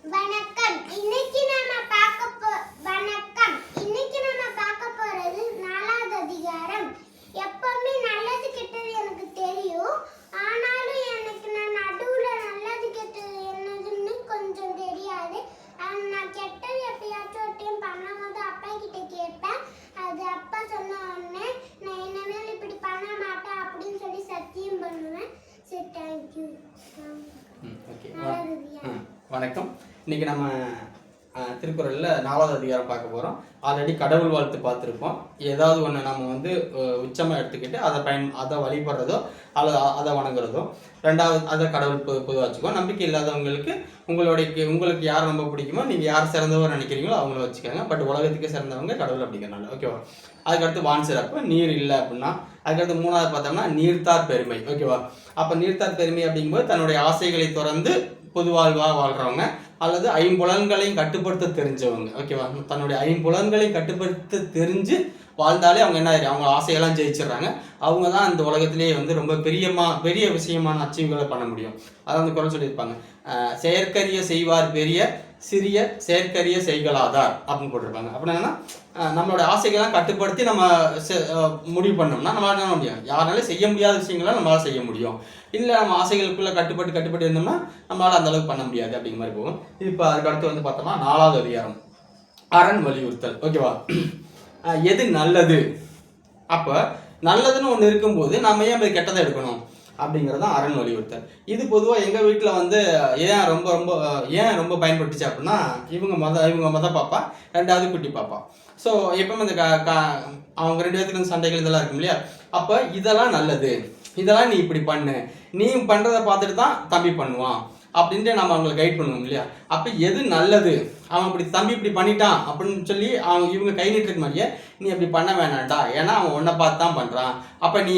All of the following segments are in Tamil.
வணக்கம். இன்னைக்கு நாம பார்க்க போறது 4வது அதிகாரம். எப்பவுமே நல்லது கெட்டது எனக்கு தெரியும். ஆனாலும் எனக்கு நான் நடுவுல நல்லது கெட்டது என்னதுன்னு கொஞ்சம் தெரியாது. நான் கெட்டது எப்பயாச்சும் ஒரு டைம் பண்ணும்போது அப்பா கிட்ட கேட்பேன். அது அப்பா சொன்ன உடனே நான் இனிமேல் இப்படி பண்ண மாட்டேன் அப்படின்னு சொல்லி சத்தியம் பண்ணுவேன். சரி, தேங்க்யூ. வணக்கம். இன்னைக்கு நம்ம திருக்குறளில் 4வது அதிகாரம் பார்க்க போகிறோம். ஆல்ரெடி கடவுள் வாழ்த்து பார்த்துருப்போம். ஏதாவது ஒன்று நம்ம வந்து உச்சமாக எடுத்துக்கிட்டு அதை வழிபடுறதோ அல்லது அதை வணங்குறதோ. ரெண்டாவது அதை கடவுள் பொதுவாக வச்சுக்கோ. நம்பிக்கை இல்லாதவங்களுக்கு உங்களுக்கு யார் ரொம்ப பிடிக்குமோ, நீங்கள் யார் சிறந்தவர் நினைக்கிறீங்களோ அவங்கள வச்சுக்கோங்க. பட் உலகத்துக்கு சிறந்தவங்க கடவுள் அப்படிங்கிறனால ஓகேவா. அதுக்கடுத்து வான் சிறப்பு, நீர் இல்லை அப்படின்னா. அதுக்கடுத்து 3வது பார்த்தோம்னா நீர்த்தார் பெருமை ஓகேவா. அப்போ நீர்த்தார் பெருமை அப்படிங்கும்போது தன்னுடைய ஆசைகளை தொடர்ந்து பொதுவாழ்வாக வாழ்கிறவங்க அல்லது ஐம்புலன்களையும் கட்டுப்படுத்த தெரிஞ்சவங்க ஓகேவா. தன்னுடைய ஐம்புலன்களையும் கட்டுப்படுத்த தெரிஞ்சு வாழ்ந்தாலே அவங்க என்ன அவங்க ஆசையெல்லாம் ஜெயிச்சிடுறாங்க. அவங்க தான் அந்த உலகத்திலேயே வந்து ரொம்ப பெரிய விஷயமான அச்சீவ்களை பண்ண முடியும். அதான் அந்த குரல் சொல்லியிருப்பாங்க, செயற்கரிய செய்வார் பெரிய, சிறிய செயற்கரிய செய்களாதார் அப்படின்னு போட்டிருப்பாங்க. அப்படின்னா நம்மளோட ஆசைகள்லாம் கட்டுப்படுத்தி நம்ம முடிவு பண்ணோம்னா நம்மளால என்ன முடியும், யாராலும் செய்ய முடியாத விஷயங்கள்லாம் நம்மளால செய்ய முடியும். இல்லை நம்ம ஆசைகளுக்குள்ள கட்டுப்பட்டு இருந்தோம்னா நம்மளால அந்த அளவுக்கு பண்ண முடியாது அப்படிங்கிற மாதிரி போகும். இப்போ அதுக்கு அடுத்து வந்து பார்த்தோம்னா 4வது அதிகாரம் அரண் வலியுறுத்தல் ஓகேவா. எது நல்லது, அப்போ நல்லதுன்னு ஒன்று இருக்கும்போது நம்ம ஏன் அது கெட்டதை எடுக்கணும் அப்படிங்கிறது தான் அரண் வலியுறுத்தல். இது பொதுவாக எங்கள் வீட்டில் வந்து ஏன் ரொம்ப பயன்பட்டுச்சு அப்படின்னா, இவங்க மொத பாப்பா, 2வது குட்டி பாப்பா. ஸோ எப்பவுமே இந்த அவங்க 2 பேத்துக்கு சண்டைகள் இதெல்லாம் இருக்கும் இல்லையா. அப்போ இதெல்லாம் நல்லது, இதெல்லாம் நீ இப்படி பண்ணு, நீ பண்ணுறதை பார்த்துட்டு தான் தம்பி பண்ணுவான் அப்படின்ட்டு நம்ம அவங்களை கைட் பண்ணுவோம் இல்லையா. அப்போ எது நல்லது, அவன் இப்படி தம்பி இப்படி பண்ணிட்டான் அப்படின்னு சொல்லி இவங்க கை நீட்டுறதுக்கு மாதிரியே நீ அப்படி பண்ண வேணாண்டா, ஏன்னா அவன் உன்னை பார்த்து தான் பண்ணுறான். அப்போ நீ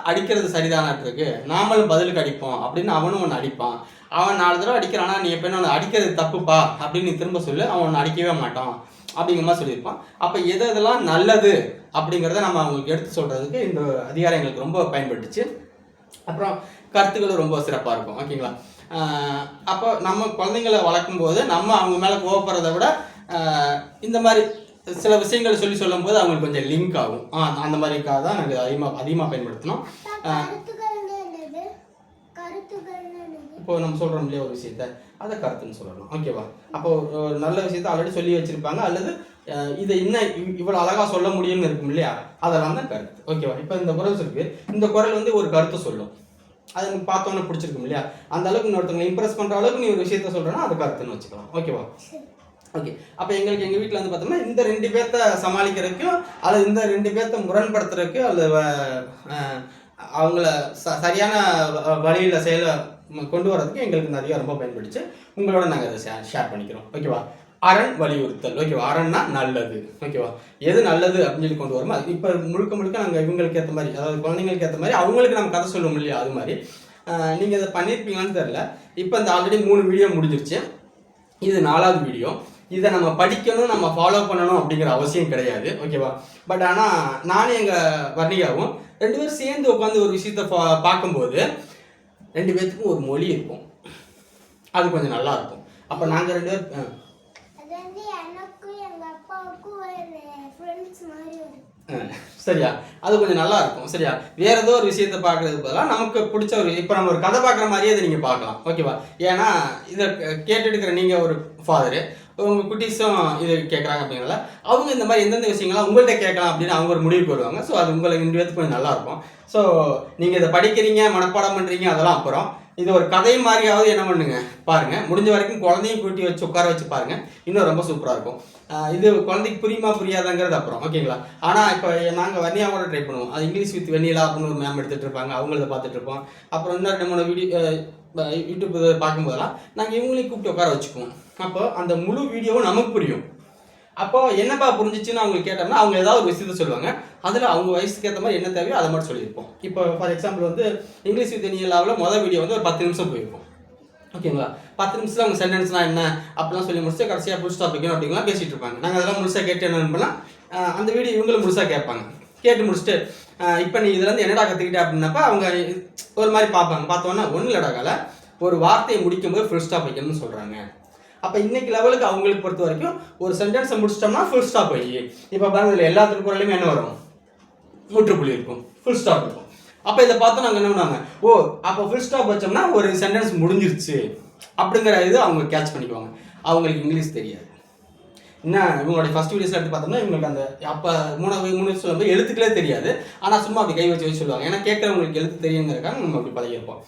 அடிக்கிறது சரிதானாட்டிருக்கு, நாமளும் பதிலுக்கு அடிப்போம் அப்படின்னு அவனும் ஒன்று அடிப்பான். அவன் 4 தடவை அடிக்கிறானா, நீ எப்போ ஒன்று அடிக்கிறது தப்புப்பா அப்படின்னு நீ திரும்ப சொல்லு, அவன் ஒன்று அடிக்கவே மாட்டான் அப்படிங்கிற மாதிரி சொல்லியிருப்பான். அப்போ இதெல்லாம் நல்லது அப்படிங்கிறத நம்ம அவங்களுக்கு எடுத்து சொல்கிறதுக்கு இந்த அதிகாரம் எங்களுக்கு ரொம்ப பயன்பட்டுச்சு. அப்புறம் கருத்துக்களும் ரொம்ப சிறப்பாக இருக்கும் ஓகேங்களா. அப்போ நம்ம குழந்தைங்களை வளர்க்கும் போது நம்ம அவங்க மேலே கோவப்படுறத விட இந்த மாதிரி சில விஷயங்கள் சொல்லும் போது அவங்களுக்கு கொஞ்சம் லிங்க் ஆகும். அந்த மாதிரிக்காக தான் நாங்கள் அதிகமாக பயன்படுத்தினோம். இப்போ நம்ம சொல்கிறோம் இல்லையா ஒரு விஷயத்த, அதை கருத்துன்னு சொல்லணும் ஓகேவா. அப்போ ஒரு நல்ல விஷயத்த ஆல்ரெடி சொல்லி வச்சுருப்பாங்க, அல்லது இதை இன்னும் இவ்வளோ அழகாக சொல்ல முடியும்னு இருக்கும் இல்லையா, அதெல்லாம் தான் கருத்து ஓகேவா. இப்போ இந்த குரல் இருக்குது, இந்த குரல் வந்து ஒரு கருத்தை சொல்லும், அது எனக்கு பார்த்தோன்னே பிடிச்சிருக்கும் இல்லையா. அந்த அளவுக்கு இன்னொருத்தவங்க இம்ப்ரெஸ் பண்ணுற அளவுக்கு நீ ஒரு விஷயத்த சொல்கிறேன்னா அது கருத்துன்னு வச்சுக்கலாம் ஓகேவா. ஓகே. அப்போ எங்கள் வீட்டில் வந்து பார்த்தோம்னா இந்த 2 பேர்த்த சமாளிக்கிறதுக்கும் அல்லது இந்த 2 பேர்த்த முரண்படுத்துறதுக்கு அல்லது அவங்கள சரியான வழியில் செயலை கொண்டு வரதுக்கு எங்களுக்கு இந்த அதிகாரம் ரொம்ப பயன்படுச்சு. உங்களோட நாங்கள் அதை ஷேர் பண்ணிக்கிறோம் ஓகேவா. அரண் வலியுறுத்தல் ஓகேவா. அரண்னா நல்லது ஓகேவா. எது நல்லது அப்படின்னு சொல்லி கொண்டு வருமோ இப்போ முழுக்க நாங்கள் இவங்களுக்கு ஏற்ற மாதிரி, அதாவது குழந்தைங்களுக்கு ஏற்ற மாதிரி அவங்களுக்கு நம்ம கதை சொல்லுவோம் இல்லையா, அது மாதிரி நீங்கள் இதை பண்ணியிருப்பீங்களான்னு தெரில. இப்போ இந்த ஆல்ரெடி 3 வீடியோ முடிஞ்சிருச்சு, இது 4வது வீடியோ. இதை நம்ம படிக்கணும், நம்ம ஃபாலோ பண்ணணும் அப்படிங்கிற அவசியம் கிடையாது ஓகேவா. பட் ஆனால் நானும் எங்கள் வர்ணிகாவும் 2 பேரும் சேர்ந்து உட்காந்து ஒரு விஷயத்த பார்க்கும்போது 2 பேர்த்துக்கும் ஒரு மொழி இருக்கும், அது கொஞ்சம் நல்லா இருக்கும். அப்போ நாங்கள் 2 பேர் சரியா, அது கொஞ்சம் நல்லா இருக்கும் சரியா. வேற ஏதோ ஒரு விஷயத்த பார்க்கறதுக்கு பதிலாக நமக்கு பிடிச்ச இப்போ நம்ம ஒரு கதை பார்க்குற மாதிரியே இதை நீங்கள் பார்க்கலாம் ஓகேவா. ஏன்னா இதை கேட்டுடுக்கிற நீங்கள் ஒரு ஃபாதரு, உங்கள் குட்டீஸும் இது கேட்குறாங்க அப்படிங்கிறத அவங்க இந்த மாதிரி எந்தெந்த விஷயங்கள்லாம் உங்கள்கிட்ட கேட்கலாம் அப்படின்னு அவங்க ஒரு முடிவுக்கு வருவாங்க. ஸோ அது உங்களுக்கு 2 பேருக்கு கொஞ்சம் நல்லாயிருக்கும். ஸோ நீங்கள் இதை படிக்கிறீங்க, மனப்பாடம் பண்ணுறீங்க, அதெல்லாம் அப்புறம் இது ஒரு கதை மாதிரியாவது என்ன பண்ணுங்க பாருங்கள். முடிஞ்ச வரைக்கும் குழந்தையும் கூட்டி வச்சு உட்கார வச்சு பாருங்கள், இன்னும் ரொம்ப சூப்பராக இருக்கும். இது குழந்தைக்கு புரியாதாங்கிறது அப்புறம் ஓகேங்களா. ஆனால் இப்போ நாங்கள் வர்ணியாவோட ட்ரை பண்ணுவோம். அது இங்கிலீஷ் வித் வெண்ணிலா அப்படின்னு ஒரு மேம் எடுத்துகிட்டு இருப்பாங்க, அவங்கள பார்த்துட்டு இருப்போம். அப்புறம் இன்னும் 2-3 வீடியோ யூடியூப் பார்க்கும்போதெல்லாம் நாங்கள் இவங்களையும் கூப்பிட்டு உட்கார வச்சுக்குவோம். அப்போ அந்த முழு வீடியோவும் நமக்கு புரியும். அப்போ என்னப்பா புரிஞ்சிச்சுன்னு அவங்களுக்கு கேட்டோம்னா அவங்க ஏதாவது ஒரு விஷயத்த சொல்லுவாங்க, அதில் அவங்க வயசுக்கு ஏற்ற மாதிரி என்ன தேவையோ அதை மட்டும் சொல்லியிருப்போம். இப்போ ஃபார் எக்ஸாம்பிள் வந்து இங்கிலீஷ் வித் வெண்ணிலாவில் மொதல் வீடியோ வந்து ஒரு 10 நிமிஷம் போயிருக்கும் ஓகேங்களா. 10 நிமிஷத்தில் அவங்க சென்டென்ஸ்னால் என்ன அப்படிலாம் சொல்லி முடிச்சு கடைசியாக ஃபுல் ஸ்டாப் வைக்கணும் அப்படிங்கலாம் பேசிகிட்டு இருப்பாங்க. நாங்கள் அதெல்லாம் முழுசாக கேட்டு என்ன பண்ணலாம், அந்த வீடியோ இவங்களும் முழுசாக கேட்பாங்க. கேட்டு முடிச்சுட்டு இப்போ நீ இதுலேருந்து என்னடா கற்றுக்கிட்டே அப்படின்னப்ப அவங்க ஒரு மாதிரி பார்ப்பாங்க. பார்த்தோன்னா ஒன்றும் இல்லடா கால ஒரு வார்த்தையை முடிக்கும்போது ஃபுல் ஸ்டாப் வைக்கணும்னு சொல்கிறாங்க அப்போ இன்னைக்கு லெவலுக்கு அவங்களுக்கு பொறுத்த வரைக்கும் ஒரு சென்டென்ஸை முடிச்சிட்டோம்னா ஃபுல் ஸ்டாப் வை. இப்போ பாருங்க இதில் எல்லா திருக்குறளையுமே என்ன வரும், முற்றுப்புள்ளி இருக்கும், ஃபுல் ஸ்டாப் இருக்கும். அப்போ இதை பார்த்து நாங்கள் என்ன பண்ணுவாங்க, ஓ அப்போ ஃபுல் ஸ்டாப் வச்சோம்னா ஒரு சென்டென்ஸ் முடிஞ்சிருச்சு அப்படிங்கிற இது அவங்க கேட்ச் பண்ணிக்குவாங்க. அவங்களுக்கு இங்கிலீஷ் தெரியாது. என்ன இவங்களுடைய ஃபர்ஸ்ட் வீடியோஸில் எடுத்து பார்த்தோம்னா இவங்களுக்கு அந்த அப்போ மூணு சொல்லும்போது எழுத்துக்களே தெரியாது. ஆனால் சும்மா அப்படி கை வச்சு சொல்லுவாங்க. ஏன்னா கேட்குறவங்களுக்கு எழுத்து தெரியுங்கிறக்காக நம்ம அப்படி பழகிருப்போம்.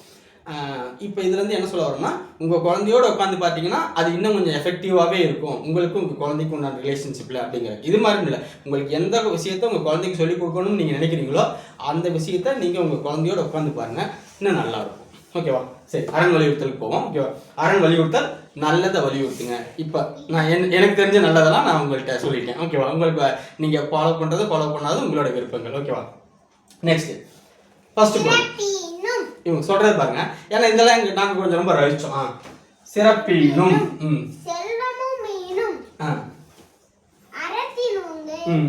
இப்போ இதுலேருந்து என்ன சொல்ல வரோம்னா, உங்கள் குழந்தையோட உட்காந்து பார்த்தீங்கன்னா அது இன்னும் கொஞ்சம் எஃபெக்டிவாகவே இருக்கும் உங்களுக்கும் உங்கள் குழந்தைக்கும் உண்டான ரிலேஷன்ஷிப்பில் அப்படிங்கிறது. இது மாதிரி இல்லை, உங்களுக்கு எந்த விஷயத்த உங்கள் குழந்தைக்கு சொல்லிக் கொடுக்கணும்னு நீங்கள் நினைக்கிறீங்களோ அந்த விஷயத்த நீங்கள் உங்கள் குழந்தையோட உட்காந்து பாருங்கள், இன்னும் நல்லாயிருக்கும். ஓகேவா? சரி, அரண் வலியுறுத்தலுக்கு போவோம். ஓகேவா? அரண் வலியுறுத்தல் நல்லதை வலியுறுத்துங்க. இப்போ நான் எனக்கு தெரிஞ்ச நல்லதெல்லாம் நான் உங்கள்கிட்ட சொல்லிட்டேன். ஓகேவா? உங்களுக்கு நீங்கள் ஃபாலோ பண்ணுறது ஃபாலோ பண்ணாது உங்களோட விருப்பங்கள். ஓகேவா? நெக்ஸ்ட் ஃபர்ஸ்ட் இவங்க சொல்றது பாருங்க, ஏன்னா இதெல்லாம் நாங்கள் கொஞ்சம் ரொம்ப ரசிச்சோம். சிறப்பினும் செல்வமும் மீனும் அரத்தினும்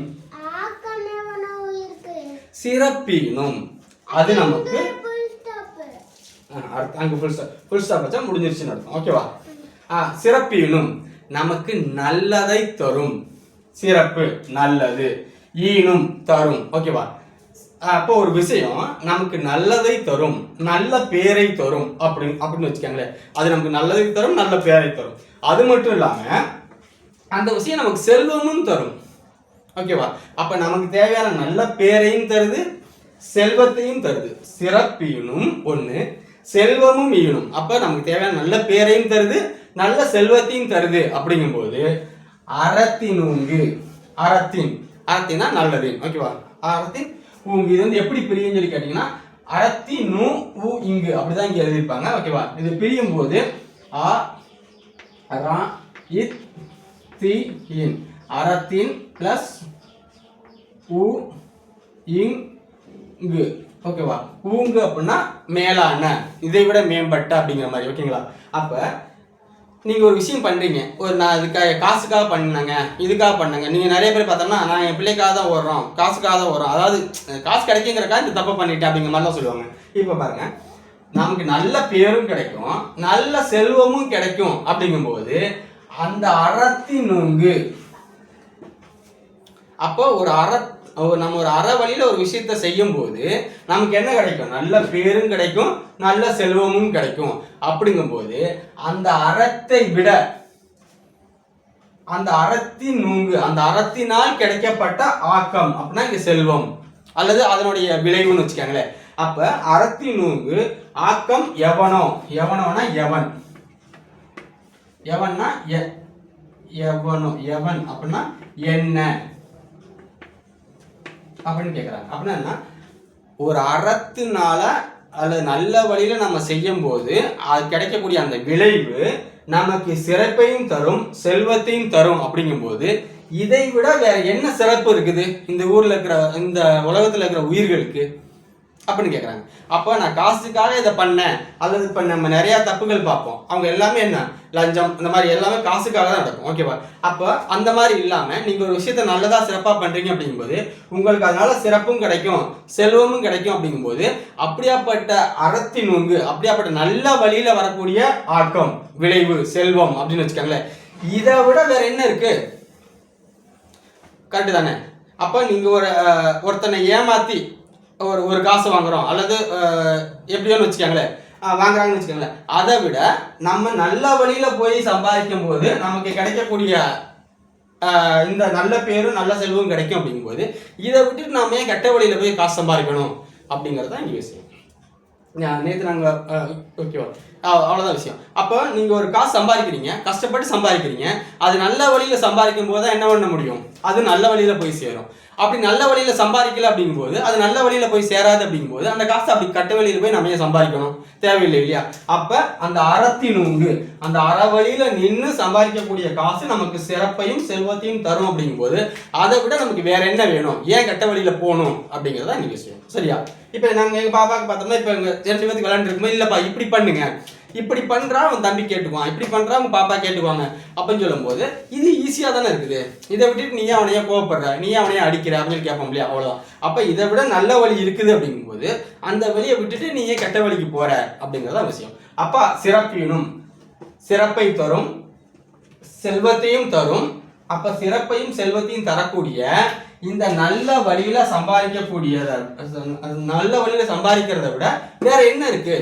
சிறப்பினும் அது நமக்கு அங்க ஃபுல் ஸ்டாப் வச்சா முடிஞ்சிருச்சுன்னு அர்த்தம். ஓகேவா? சிறப்பினும் நமக்கு நல்லதை தரும். சிறப்பு நல்லது, ஈனும் தரும். ஓகேவா? அப்போ ஒரு விஷயம் நமக்கு நல்லதை தரும், நல்ல பேரை தரும் அப்படின்னு வச்சுக்கோங்களேன். அது நமக்கு நல்லதை தரும், நல்ல பேரை தரும். அது மட்டும் இல்லாம அந்த விஷயம் நமக்கு செல்வமும் தரும். ஓகேவா? அப்ப நமக்கு தேவையான நல்ல பேரையும் தருது, செல்வத்தையும் தருது. சிறப்பினும் ஒண்ணு, செல்வமும் ஈனும். அப்ப நமக்கு தேவையான நல்ல பேரையும் தருது, நல்ல செல்வத்தையும் தருது. அப்படிங்கும்போது அறத்தினுங்கு, அறத்தினா நல்லது. ஓகேவா? அறத்தின் ஊங்கு. இது வந்து எப்படி பிரியும் சொல்லி கேட்டீங்கன்னா அறத்தி நூ ஊ இங்கு அப்படிதான் இங்க எழுதியிருப்பாங்க. ஓகேவா? இது பிரியும் போது அ ரா இத் தி இன், அறத்தின் பிளஸ் ஊ இங்கு. ஓகேவா? ஊங்கு அப்படின்னா மேலான, இதை விட மேம்பட்ட அப்படிங்கிற மாதிரி. ஓகேங்களா? அப்ப நீங்க ஒரு விஷயம் பண்றீங்க, ஒரு நான் இதுக்காக காசுக்காக பண்ணாங்க, இதுக்காக பண்ணாங்க. நீங்க நிறைய பேர் பார்த்தோம்னா நான் என் பிள்ளைக்காக தான் ஓடுறோம், காசுக்காக தான் ஓடுறோம், அதாவது காசு கிடைக்குங்கிறக்காக இந்த தப்பை பண்ணிட்டேன் அப்படிங்கிற மாதிரிலாம் சொல்லுவாங்க. இப்போ பாருங்க, நமக்கு நல்ல பேரும் கிடைக்கும், நல்ல செல்வமும் கிடைக்கும். அப்படிங்கும்போது அந்த அறத்தினுங்கு, அப்போ நம்ம ஒரு அற வழியில ஒரு விஷயத்த செய்யும் போது நமக்கு என்ன கிடைக்கும், நல்ல பேரும் கிடைக்கும், நல்ல செல்வமும் கிடைக்கும். அப்படிங்கும்போது அந்த அறத்தை விட அந்த அறத்தின் நூங்கு, அந்த அறத்தினால் கிடைக்கப்பட்ட ஆக்கம் அப்படின்னா இங்க செல்வம் அல்லது அதனுடைய விளைவுன்னு வச்சுக்கோங்களேன். அப்ப அறத்தின் நூங்கு ஆக்கம் எவனோ, எவனோனா எவன், எவன்னா எவனோ, எவன் அப்படின்னா என்ன அப்படின்னு கேட்குறாங்க. அப்படின்னா ஒரு அறத்தினால அல்லது நல்ல வழியில நம்ம செய்யும் போது அது கிடைக்கக்கூடிய அந்த விளைவு நமக்கு சிறப்பையும் தரும், செல்வத்தையும் தரும். அப்படிங்கும்போது இதை விட வேற என்ன சிறப்பு இருக்குது இந்த ஊர்ல இருக்கிற, இந்த உலகத்துல இருக்கிற உயிர்களுக்கு அப்படின்னு கேட்குறாங்க. அப்போ நான் காசுக்காக இதை பண்ணேன் அல்லது இப்போ நம்ம நிறைய தப்புகள் பார்ப்போம், அவங்க எல்லாமே என்ன லஞ்சம் இந்த மாதிரி எல்லாமே காசுக்காக தான் நடக்கும். ஓகேவா? அப்போ அந்த மாதிரி இல்லாமல் நீங்கள் ஒரு விஷயத்த நல்லதாக சிறப்பாக பண்ணுறீங்க அப்படிங்கும்போது உங்களுக்கு அதனால சிறப்பும் கிடைக்கும், செல்வமும் கிடைக்கும். அப்படிங்கும்போது அப்படியாப்பட்ட அறத்தின் நுங்கு, அப்படியாப்பட்ட நல்ல வழியில வரக்கூடிய ஆக்கம், விளைவு, செல்வம் அப்படின்னு வச்சுக்கோங்களேன். இதை விட வேற என்ன இருக்கு? கரெக்டு தானே? அப்போ நீங்கள் ஒருத்தனை ஏமாத்தி ஒரு காசு வாங்குறோம் அல்லது எப்படியோன்னு வச்சுக்கோங்களேன், வாங்குறாங்கன்னு வச்சுக்கோங்களேன். அதை விட நம்ம நல்ல வழியில போய் சம்பாதிக்கும் போது நமக்கு கிடைக்கக்கூடிய இந்த நல்ல பேரும் நல்ல செல்வம் கிடைக்கும். அப்படிங்கும்போது இதை விட்டுட்டு நாம ஏன் கெட்ட வழியில போய் காசு சம்பாதிக்கணும் அப்படிங்கிறது தான் இங்கே விஷயம். நேற்று நாங்கள் ஓகேவா, அவ்வளோதான் விஷயம். அப்போ நீங்கள் ஒரு காசு சம்பாதிக்கிறீங்க, கஷ்டப்பட்டு சம்பாதிக்கிறீங்க, அது நல்ல வழியில் சம்பாதிக்கும் போது தான் என்ன பண்ண முடியும், அது நல்ல வழியில் போய் சேரும். அப்படி நல்ல வழியில சம்பாதிக்கல அப்படிங்கும்போது அது நல்ல வழியில போய் சேராது. அப்படிங்கும்போது அந்த காசு அப்படி கட்ட வழியில போய் நம்ம ஏன் சம்பாதிக்கணும், தேவையில்லை இல்லையா? அப்ப அந்த அறத்தினுங்கு, அந்த அற வழியில நின்று சம்பாதிக்கக்கூடிய காசு நமக்கு சிறப்பையும் செல்வத்தையும் தரும். அப்படிங்கும்போது அதை விட நமக்கு வேற என்ன வேணும், ஏன் கட்ட வழியில போகணும் அப்படிங்கிறதா நீங்க விஷயம். சரியா? இப்ப நாங்க எங்க பாப்பாக்கு பார்த்தோம்னா இப்ப எங்க 2 பேருக்கு விளையாண்டு இருக்கும்போது இல்லப்பா இப்படி பண்ணுங்க, இப்படி பண்றா அவன் தம்பி கேட்டுக்குவான், இப்படி பண்றா அவங்க பாப்பா கேட்டுக்குவாங்க அப்படின்னு சொல்லும் போது இது ஈஸியா தானே இருக்குது. இதை விட்டுட்டு நீயே அவனையே கோவப்படுற, நீயே அவனையே அடிக்கிற அப்படின்னு கேட்போம் இல்லையா? அவ்வளவுதான். அப்ப இதை விட நல்ல வழி இருக்குது அப்படிங்கும்போது அந்த வழியை விட்டுட்டு நீயே கெட்ட வழிக்கு போற அப்படிங்கிறதா விஷயம். அப்ப சிறப்பினும், சிறப்பை தரும், செல்வத்தையும் தரும். அப்ப சிறப்பையும் செல்வத்தையும் தரக்கூடிய இந்த நல்ல வழியில சம்பாதிக்கக்கூடியத, நல்ல வழியில சம்பாதிக்கிறத விட வேற என்ன இருக்கு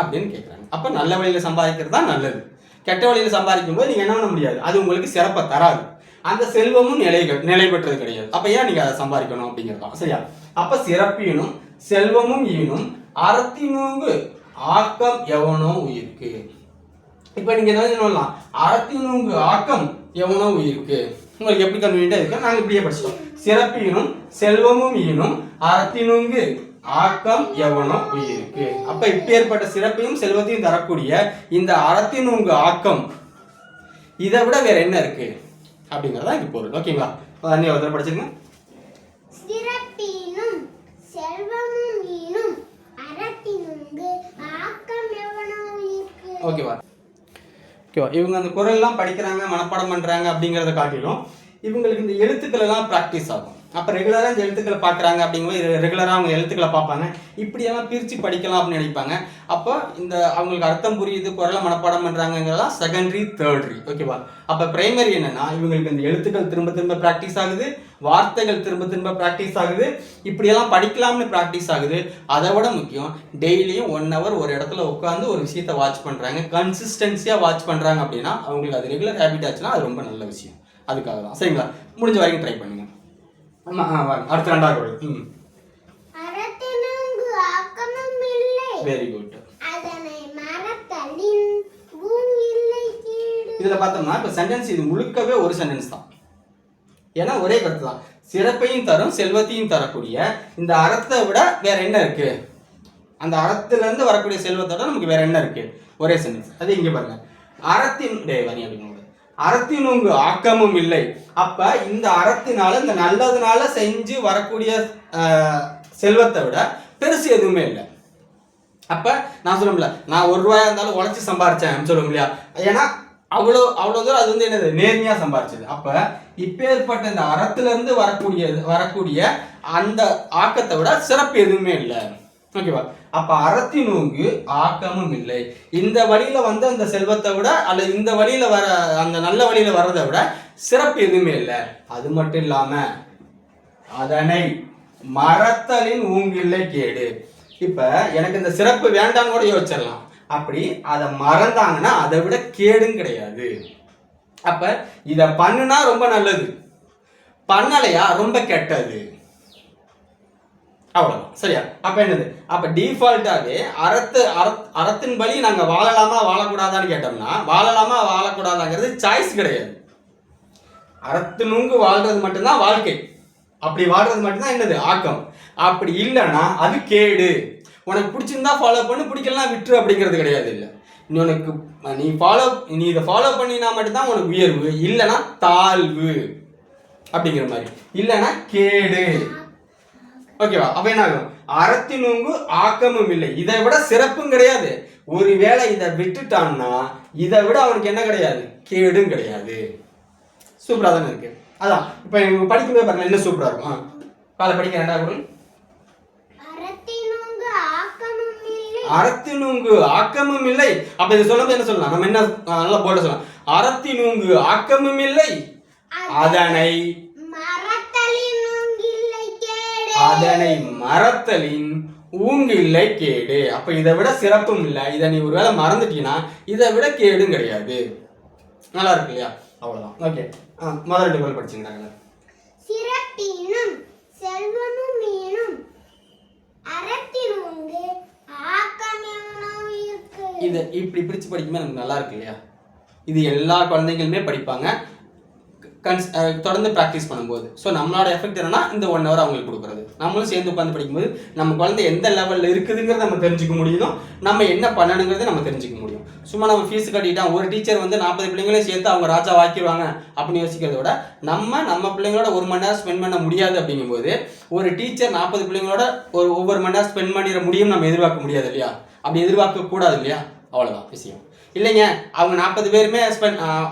அப்படின்னு கேட்குறாங்க. அப்ப நல்ல வழியில சம்பாதிக்கிறது தான் நல்லது. கெட்ட வழியில சம்பாதிக்கும் போது நீங்க என்ன பண்ண முடியாது, அது உங்களுக்கு சிறப்பை தராது. அந்த செல்வமும் நிலை பெற்றது கிடையாது. அப்ப ஏன் நீங்க அதை சம்பாதிக்கணும் அப்படிங்கிறதான். சரியா? அப்ப சிறப்பீனும் செல்வமும் ஈனும் அறத்தினூங்கு ஆக்கம் எவனோ உயிருக்கு. இப்ப நீங்க என்ன சொல்லலாம், அறத்தினூங்கு ஆக்கம் எவனோ உயிருக்கு. உங்களுக்கு எப்படி கன்வீனியன்ட்டா இருக்கு, நாங்க இப்படியே படிச்சிட்டோம். சிறப்பீனும் செல்வமும் ஈனும் அறத்தினூங்கு ஆக்கம் எவனோ உயிருக்கு. அப்ப இப்பேற்பட்ட சிறப்பையும் செல்வத்தையும் தரக்கூடிய இந்த அறத்தினூங்கு ஆக்கம், இதை விட வேற என்ன இருக்கு அப்படிங்கறதா இது பொருள். ஓகேங்களா? அண்ணி ஒரு படிச்சிருங்க. சிறப்பீனும் செல்வமும் ஈனும் அறத்தினூங்கு ஆக்கம் எவனோ உயிருக்கு. ஓகேவா? ஓகேவா? இவங்க அந்த குறள்லாம் படிக்கிறாங்க, மனப்பாடம் பண்றாங்க அப்படிங்கிறத காட்டிலும் இவங்களுக்கு இந்த எழுத்துக்கள் எல்லாம் ப்ராக்டிஸ் ஆகும். அப்போ ரெகுலராக இந்த எழுத்துக்களை பார்க்குறாங்க அப்படிங்கும்போது ரெகுலராக அவங்க எழுத்துக்களை பார்ப்பாங்க. இப்படியெல்லாம் பிரித்து படிக்கலாம் அப்படின்னு நினைப்பாங்க. அப்போ இந்த அவங்களுக்கு அர்த்தம் புரியுது, குறளை மனப்பாடம் பண்ணுறாங்கிறதெல்லாம் செகண்டரி, தேர்ட்ரி. ஓகேவா? அப்போ பிரைமரி என்னன்னா, இவங்களுக்கு இந்த எழுத்துக்கள் திரும்ப திரும்ப ப்ராக்டிஸ் ஆகுது, வார்த்தைகள் திரும்ப திரும்ப ப்ராக்டிஸ் ஆகுது, இப்படியெல்லாம் படிக்கலாம்னு ப்ராக்டிஸ் ஆகுது. அதை விட முக்கியம், டெய்லியும் 1 hour ஒரு இடத்துல உட்காந்து ஒரு விஷயத்தை வாட்ச் பண்ணுறாங்க, கன்சிஸ்டன்சியாக வாட்ச் பண்ணுறாங்க அப்படின்னா அவங்களுக்கு அது ரெகுலர் ஹேபிட் ஆச்சுன்னா அது ரொம்ப நல்ல விஷயம். அதுக்காக தான். சரிங்களா? முடிஞ்ச வரைக்கும் ட்ரை பண்ணுங்க. அடுத்த 2வது குறள். அறத்தினூங்கு ஆக்கமும் இல்லை. Very good. அதனை மறத்தலின் ஊங்கில்லை கீடு. இதுல பார்த்தோம்னா இப்ப சென்டென்ஸ் இது முழுக்கவே ஒரு சென்டென்ஸ் தான். ஏன்னா ஒரே கருத்து தான். சிறப்பையும் தரும் செல்வத்தையும் தரக்கூடிய இந்த அறத்தை விட வேற என்ன இருக்கு, அந்த அறத்துல இருந்து வரக்கூடிய செல்வத்தை விட நமக்கு வேற என்ன இருக்கு, ஒரே சென்டென்ஸ். அது இங்க பாருங்க. அறத்தினூங்கு ஆக்கமும் இல்லை. அப்ப இந்த அறத்தினால, இந்த நல்லதுனால செஞ்சு வரக்கூடிய செல்வத்தை விட பெருசு எதுவுமே இல்லை. அப்ப நான் சொல்ல முடியல, நான் 1 ரூபாயா இருந்தாலும் உழைச்சி சம்பாரிச்சேன் சொல்ல முடியா, ஏன்னா அவ்வளோ தூரம் அது வந்து என்னது, நேர்மையா சம்பாரிச்சது. அப்ப இப்பேற்பட்ட இந்த அறத்துல இருந்து வரக்கூடிய அந்த ஆக்கத்தை விட சிறப்பு எதுவுமே இல்லை. ஓகேவா? அப்ப அறத்தினூங்கு ஆக்கமும் இல்லை. இந்த வழியில வந்து அந்த செல்வத்தை விட, அல்லது இந்த வழியில வர அந்த நல்ல வழியில வர்றதை விட சிறப்பு எதுவுமே இல்லை. அது மட்டும் இல்லாம அதனை மறத்தலின் ஊங்கில்லை கேடு. இப்ப எனக்கு இந்த சிறப்பு வேண்டான்னு கூட யோசிச்சிடலாம். அப்படி அதை மறந்தாங்கன்னா அதை விட கேடும் கிடையாது. அப்ப இத பண்ணுனா ரொம்ப நல்லது, பண்ணலையா ரொம்ப கெட்டது. அவ்வளவுதான். சரியா? அப்ப என்னது, அப்ப டிஃபால்ட்டாவே அறத்தின் படி நாங்க வாழலாமா வாழக்கூடாதான்னு கேட்டோம்னா, வாழலாமா வாழக்கூடாதாங்கிறது சாய்ஸ் கிடையாது. அறத்தினூங்கு வாழ்றது மட்டும்தான் வாழ்க்கை. அப்படி வாழ்றது மட்டும்தான் என்னது, ஆக்கம். அப்படி இல்லைன்னா அது கேடு. உனக்கு பிடிச்சிருந்தா ஃபாலோ பண்ணு, பிடிக்கலாம் விட்டுரு அப்படிங்கிறது கிடையாது. இல்லை, உனக்கு நீ இதை ஃபாலோ பண்ணினா மட்டும்தான் உனக்கு உயர்வு, இல்லைன்னா தாழ்வு அப்படிங்கிற மாதிரி, இல்லைன்னா கேடு. ஓகேவா? அப்ப என்ன ஆகும், அறத்தினூங்கு ஆக்கமும் இல்லை, இதை விட சிறப்பும் கிடையாது. ஒருவேளை இதை விட்டுட்டான்னா இதை விட அவனுக்கு என்ன கிடையாது, கேடும் கிடையாது. சூப்பரா தானே இருக்கு. அதான் இப்ப படிக்கும்போது பாருங்க என்ன சூப்பரா இருக்கும். காலை படிக்க 2வது குறள். அறத்தினூங்கு ஆக்கமும் இல்லை. அப்ப இது சொல்லும்போது என்ன சொல்லலாம், நம்ம என்ன நல்லா போட சொல்லலாம், அறத்தினூங்கு ஆக்கமும் இல்லை, அதனை மறத்தலின் ஊங்கில்லை கேடு. அப்ப இதை விட சிறப்பும் இல்லை. இதை நீ ஒருவேளை மறந்துட்டீங்கன்னா இதை விட கேடும் கிடையாது. நல்லா இருக்கு இல்லையா? அவ்வளவுதான். ஓகே, முதல் 2 குறள் படிச்சுக்கிறாங்க. சிறப்பீனும் செல்வமும் ஈனும் அறத்தினூங்கு ஆக்கம் எவனோ உயிருக்கு. இது இப்படி பிரிச்சு படிக்கும்போது நமக்கு நல்லா இருக்கு இல்லையா? இது எல்லா குழந்தைகளுமே படிப்பாங்க தொடர்ந்து ப்ராக்டிஸ் பண்ணும்போது. ஸோ நம்மளோட எஃபெக்ட் என்னன்னா இந்த 1 hour அவங்களுக்கு கொடுக்குறது. நம்மளும் சேர்ந்து உட்காந்து படிக்கும்போது நம்ம குழந்தை எந்த லெவலில் இருக்குதுங்கிறத நம்ம தெரிஞ்சுக்க முடியும், நம்ம என்ன பண்ணணுங்கிறத நம்ம தெரிஞ்சுக்க முடியும். சும்மா நம்ம ஃபீஸ் கட்டிட்டா ஒரு டீச்சர் வந்து 40 பிள்ளைங்களையும் சேர்த்து அவங்க ராஜா வாக்கிடுவாங்க அப்படின்னு யோசிக்கிறத விட, நம்ம பிள்ளைங்களோட 1 மணி நேரம் ஸ்பெண்ட் பண்ண முடியாது அப்படிங்கும்போது ஒரு டீச்சர் 40 பிள்ளைங்களோட ஒவ்வொரு மணி நேரம் ஸ்பெண்ட் பண்ணிட முடியும் நம்ம எதிர்பார்க்க முடியாது இல்லையா? அப்படி எதிர்பார்க்க கூடாது இல்லையா? அவ்வளோதான் விஷயம். இல்லைங்க, அவங்க 40 பேருமே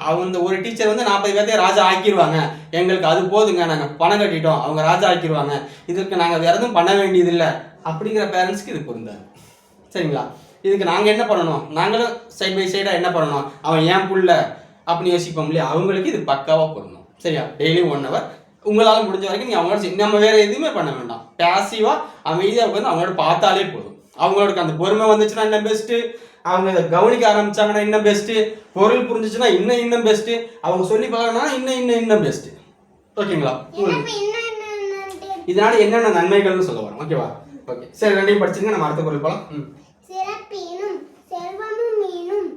அவங்க ஒரு டீச்சர் வந்து 40 பேர்த்தையும் ராஜா ஆக்கிடுவாங்க, எங்களுக்கு அது போதுங்க, நாங்கள் பணம் கட்டிட்டோம், அவங்க ராஜா ஆக்கிடுவாங்க, இதுக்கு நாங்கள் வேற எதுவும் பண்ண வேண்டியது இல்லை அப்படிங்கிற பேரண்ட்ஸ்க்கு இது பொருந்தாது. சரிங்களா? இதுக்கு நாங்கள் என்ன பண்ணணும், நாங்களும் சைட் பை சைடாக என்ன பண்ணணும், அவன் ஏன் புள்ள அப்படின்னு யோசிப்போம் இல்லையா, அவங்களுக்கு இது பக்காவாக பண்ணணும். சரியா? டெய்லி 1 hour உங்களால் முடிஞ்ச வரைக்கும் நீங்கள் அவங்களோட நம்ம வேறு எதுவுமே பண்ண வேண்டாம். பேசிவாக அமைதியாக உட்காந்து அவங்களோட பார்த்தாலே போதும். அவங்களுக்கு அந்த பொறுமை வந்துச்சுன்னா இன்னும் பெஸ்ட்டு, அவங்க இதை கவனிக்க ஆரம்பிச்சாங்கன்னா இன்னும் பெஸ்ட்டு, பொருள் புரிஞ்சிச்சுன்னா இன்னும் பெஸ்ட்டு, அவங்க சொல்லி பழகினா இன்னும் பெஸ்ட்டு. ஓகேங்களா? இதனால என்னென்ன நன்மைகள்னு சொல்ல வரோம். ஓகேவா? ஓகே, சரி, ரெண்டையும் படிச்சுங்க. நம்ம அடுத்த குறள் போகலாம். சிறப்பினும் செல்வமும் மீனும்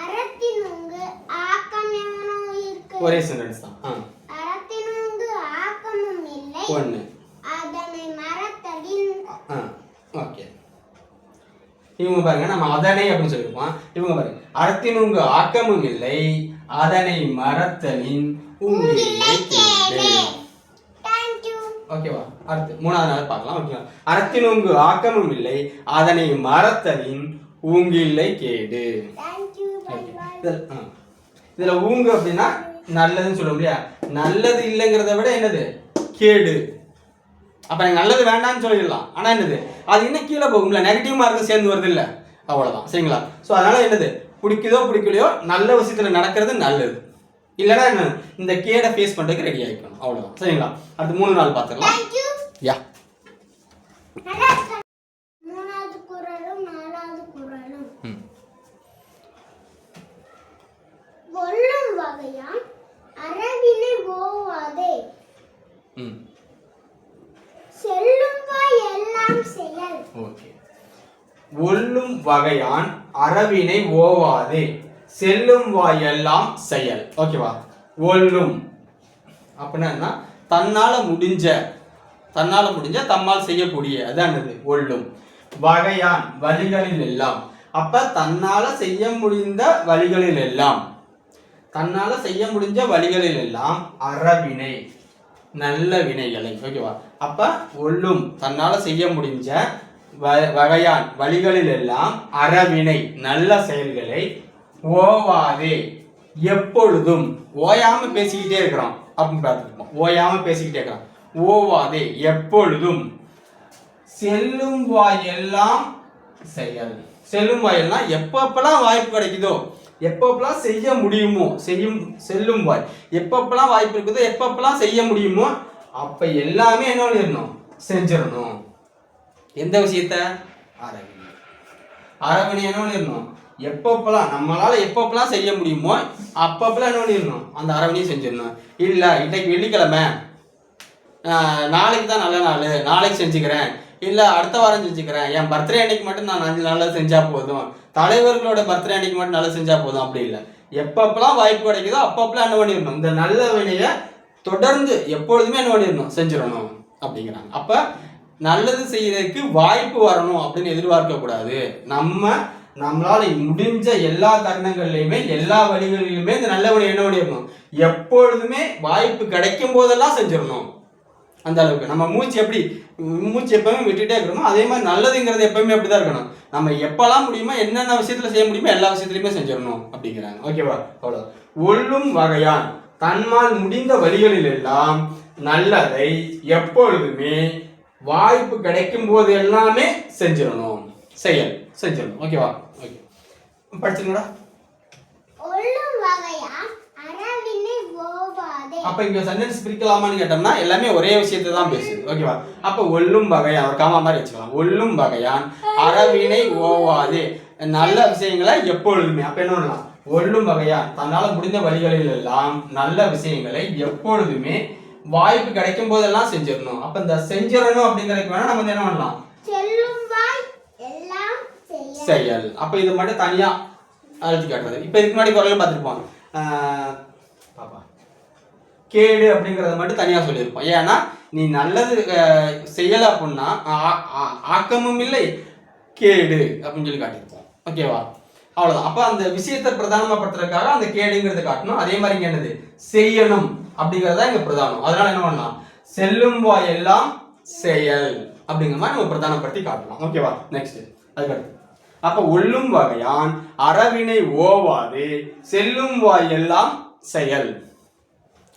அறத்தினுங்கு ஆக்கம் எவனோ இருக்கு. ஒரே சென்டென்ஸ் தான். அறத்தினுங்கு ஆக்கமும் இல்லை, ஒன்று அதனை மறத்தலின். ஓகே, இவங்க பாருங்க, நம்ம அதனை அப்படின்னு சொல்லியிருப்போம். இவங்க பாருங்க, அறத்தினுங்கு ஆக்கமும் இல்லை, அதனை மறத்தலின் உங்கில்லை கேடு. ஓகேவா? அடுத்து 3வது நாள் பார்க்கலாம். ஓகேவா? அறத்தினுங்கு ஆக்கமும் இல்லை, அதனை மறத்தலின் ஊங்கில்லை கேடு. இதுல ஊங்கு அப்படின்னா நல்லதுன்னு சொல்லுவோம் இல்லையா, நல்லது இல்லைங்கிறத விட என்னது, கேடு. அப்ப எனக்கு நல்லது வேண்டாம்னு சொல்லிடலாம், ஆனா என்னது அது இன்னும் கீழே போகும்ல, நெகட்டிவ் மார்க்கும் சேர்ந்து வருது இல்ல, அவ்வளவுதான். சரிங்களா? ஸோ அதனால என்னது, பிடிக்குதோ பிடிக்கலையோ நல்ல விஷயத்துல நடக்கிறது நல்லது, இல்லைன்னா என்ன இந்த கேடை ஃபேஸ் பண்றதுக்கு ரெடி ஆகிக்கணும், அவ்வளவுதான். சரிங்களா? அடுத்து 3 நாள் பார்த்துடலாம். யா, 3வது குறளும் 4வது குறளும். கொல்லும் வகையான் அரவினை ஓவாதே, செல்லும் வாய் எல்லாம் செயல். ஓகே, ஒல்லும் வகையான் அரவினை ஓவாதே, செல்லும் வாயெல்லாம் செயல். ஓகேவா? ஒல்லும் அப்படின்னா தன்னால முடிஞ்ச தம்மால் செய்யக்கூடிய, அதான் ஒல்லும். வகையான் வழிகளில் எல்லாம், அப்ப தன்னால செய்ய முடிந்த வழிகளில் எல்லாம், அறவினை நல்ல வினைகளை. ஓகேவா? அப்ப ஒல்லும் தன்னால செய்ய முடிஞ்ச வகையான் வழிகளில் எல்லாம் அறவினை நல்ல செயல்களை ஓவாதே எப்பொழுதும், ஓயாம பேசிக்கிட்டே இருக்கிறோம் அப்படின்னு பார்த்துருப்போம். ஓயாம பேசிக்கிட்டே இருக்கிறான், ஓவாதே எப்பொழுதும், செல்லும் வாயெல்லாம் செயல். செல்லும் வாயெல்லாம் எப்பப்பெல்லாம் வாய்ப்பு கிடைக்குதோ, எப்பப்பெல்லாம் செய்ய முடியுமோ, செல்லும் வாய் எப்பப்பெல்லாம் வாய்ப்பு இருக்குதோ, எப்பப்பெல்லாம் செய்ய முடியுமோ, அப்ப எல்லாமே என்ன பண்ணிடணும், செஞ்சிடணும். எந்த விஷயத்த, அரவினை என்ன பண்ணிடணும், எப்பப்பெல்லாம் நம்மளால எப்பப்பெல்லாம் செய்ய முடியுமோ அப்பப்பெல்லாம் என்ன பண்ணிடணும், அந்த அரவினையும் செஞ்சிடணும். இல்ல இன்னைக்கு வெள்ளிக்கிழமை, நாளைக்கு தான் நல்ல நாள், நாளைக்கு செஞ்சுக்கிறேன், இல்ல அடுத்த வாரம் செஞ்சுக்கிறேன், என் பர்த்டே அன்னைக்கு மட்டும் நான் 5 நாளில் செஞ்சா போதும், தலைவர்களோட பர்த்டே அன்னைக்கு மட்டும் நல்லா செஞ்சா போதும், அப்படி இல்லை. எப்பப்பெல்லாம் வாய்ப்பு கிடைக்குதோ அப்பப்பெல்லாம் என்ன பண்ணிடணும், இந்த நல்ல வினையை தொடர்ந்து எப்பொழுதுமே என்ன பண்ணிடணும், செஞ்சிடணும் அப்படிங்கிறாங்க. அப்ப நல்லது செய்யறதுக்கு வாய்ப்பு வரணும் அப்படின்னு எதிர்பார்க்க கூடாது. நம்மளால முடிஞ்ச எல்லா தருணங்கள்லையுமே எல்லா வழிகளிலுமே இந்த நல்ல வினை என்ன பண்ணிடணும், எப்பொழுதுமே வாய்ப்பு கிடைக்கும் போதெல்லாம் செஞ்சிடணும். அந்த அளவுக்கு நம்ம மூச்சு எப்பவுமே விட்டுட்டே இருக்கணுமோ, அதே மாதிரி நல்லதுங்கிறது எப்பவுமே அப்படிதான் இருக்கணும். நம்ம எப்பெல்லாம் முடியுமோ, என்னென்ன விஷயத்துல செய்ய முடியுமோ எல்லா விஷயத்துலையுமே செஞ்சிடணும் அப்படிங்கிறாங்க. ஓகேவா? அவ்வளோ. ஒல்லும் வகையான் தன்மால் முடிந்த வழிகளில் எல்லாம் நல்லதை எப்பொழுதுமே வாய்ப்பு கிடைக்கும் போது எல்லாமே செஞ்சிடணும், செஞ்சிடணும். ஓகேவா? ஓகே, படிச்சுங்களா? அப்ப இங்க சென்டென்ஸ் பிரிக்கலாமான்னு கேட்டோம்னா எல்லாமே ஒரே விஷயத்தை தான் பேசுது. ஓகேவா? அப்ப ஒல்லும் வகையான், ஒரு காமா மாதிரி வச்சுக்கலாம். ஒல்லும் வகையான் அறவினை ஓவாதே, நல்ல விஷயங்களை எப்பொழுதுமே. அப்ப என்ன பண்ணலாம், ஒல்லும் வகையான் தன்னால முடிந்த வழிகளில் எல்லாம் நல்ல விஷயங்களை எப்பொழுதுமே வாய்ப்பு கிடைக்கும் போதெல்லாம் செஞ்சிடணும். அப்ப இந்த செஞ்சிடணும் அப்படிங்கறதுக்கு வேணா நம்ம என்ன பண்ணலாம், செயல். அப்ப இது மட்டும் தனியா அழுத்தி காட்டுறது. இப்ப இதுக்கு முன்னாடி குரல் பார்த்துருப்போம், பாப்பா கேடு அப்படிங்கறத மட்டும் தனியா சொல்லியிருப்போம். ஏன்னா நீ நல்லது செய்யல அப்படின்னா ஆக்கமும் இல்லை கேடு அப்படின்னு சொல்லி காட்டியிருப்போம். ஓகேவா? அவ்வளவுதான். அப்ப அந்த விஷயத்தை பிரதானமா படுத்துறதுக்காக அந்த கேடுங்கிறத காட்டணும். அதே மாதிரி இங்க என்னது, செய்யணும் அப்படிங்கறதா இங்க பிரதானம். அதனால என்ன பண்ணலாம், செல்லும் வாயெல்லாம் செயல் அப்படிங்கிற மாதிரி நம்ம பிரதானப்படுத்தி காட்டலாம். ஓகேவா? நெக்ஸ்ட் அதுக்கடுத்து, அப்ப ஒல்லும் வகையான் அறவினை ஓவாது செல்லும் வாயெல்லாம் செயல்.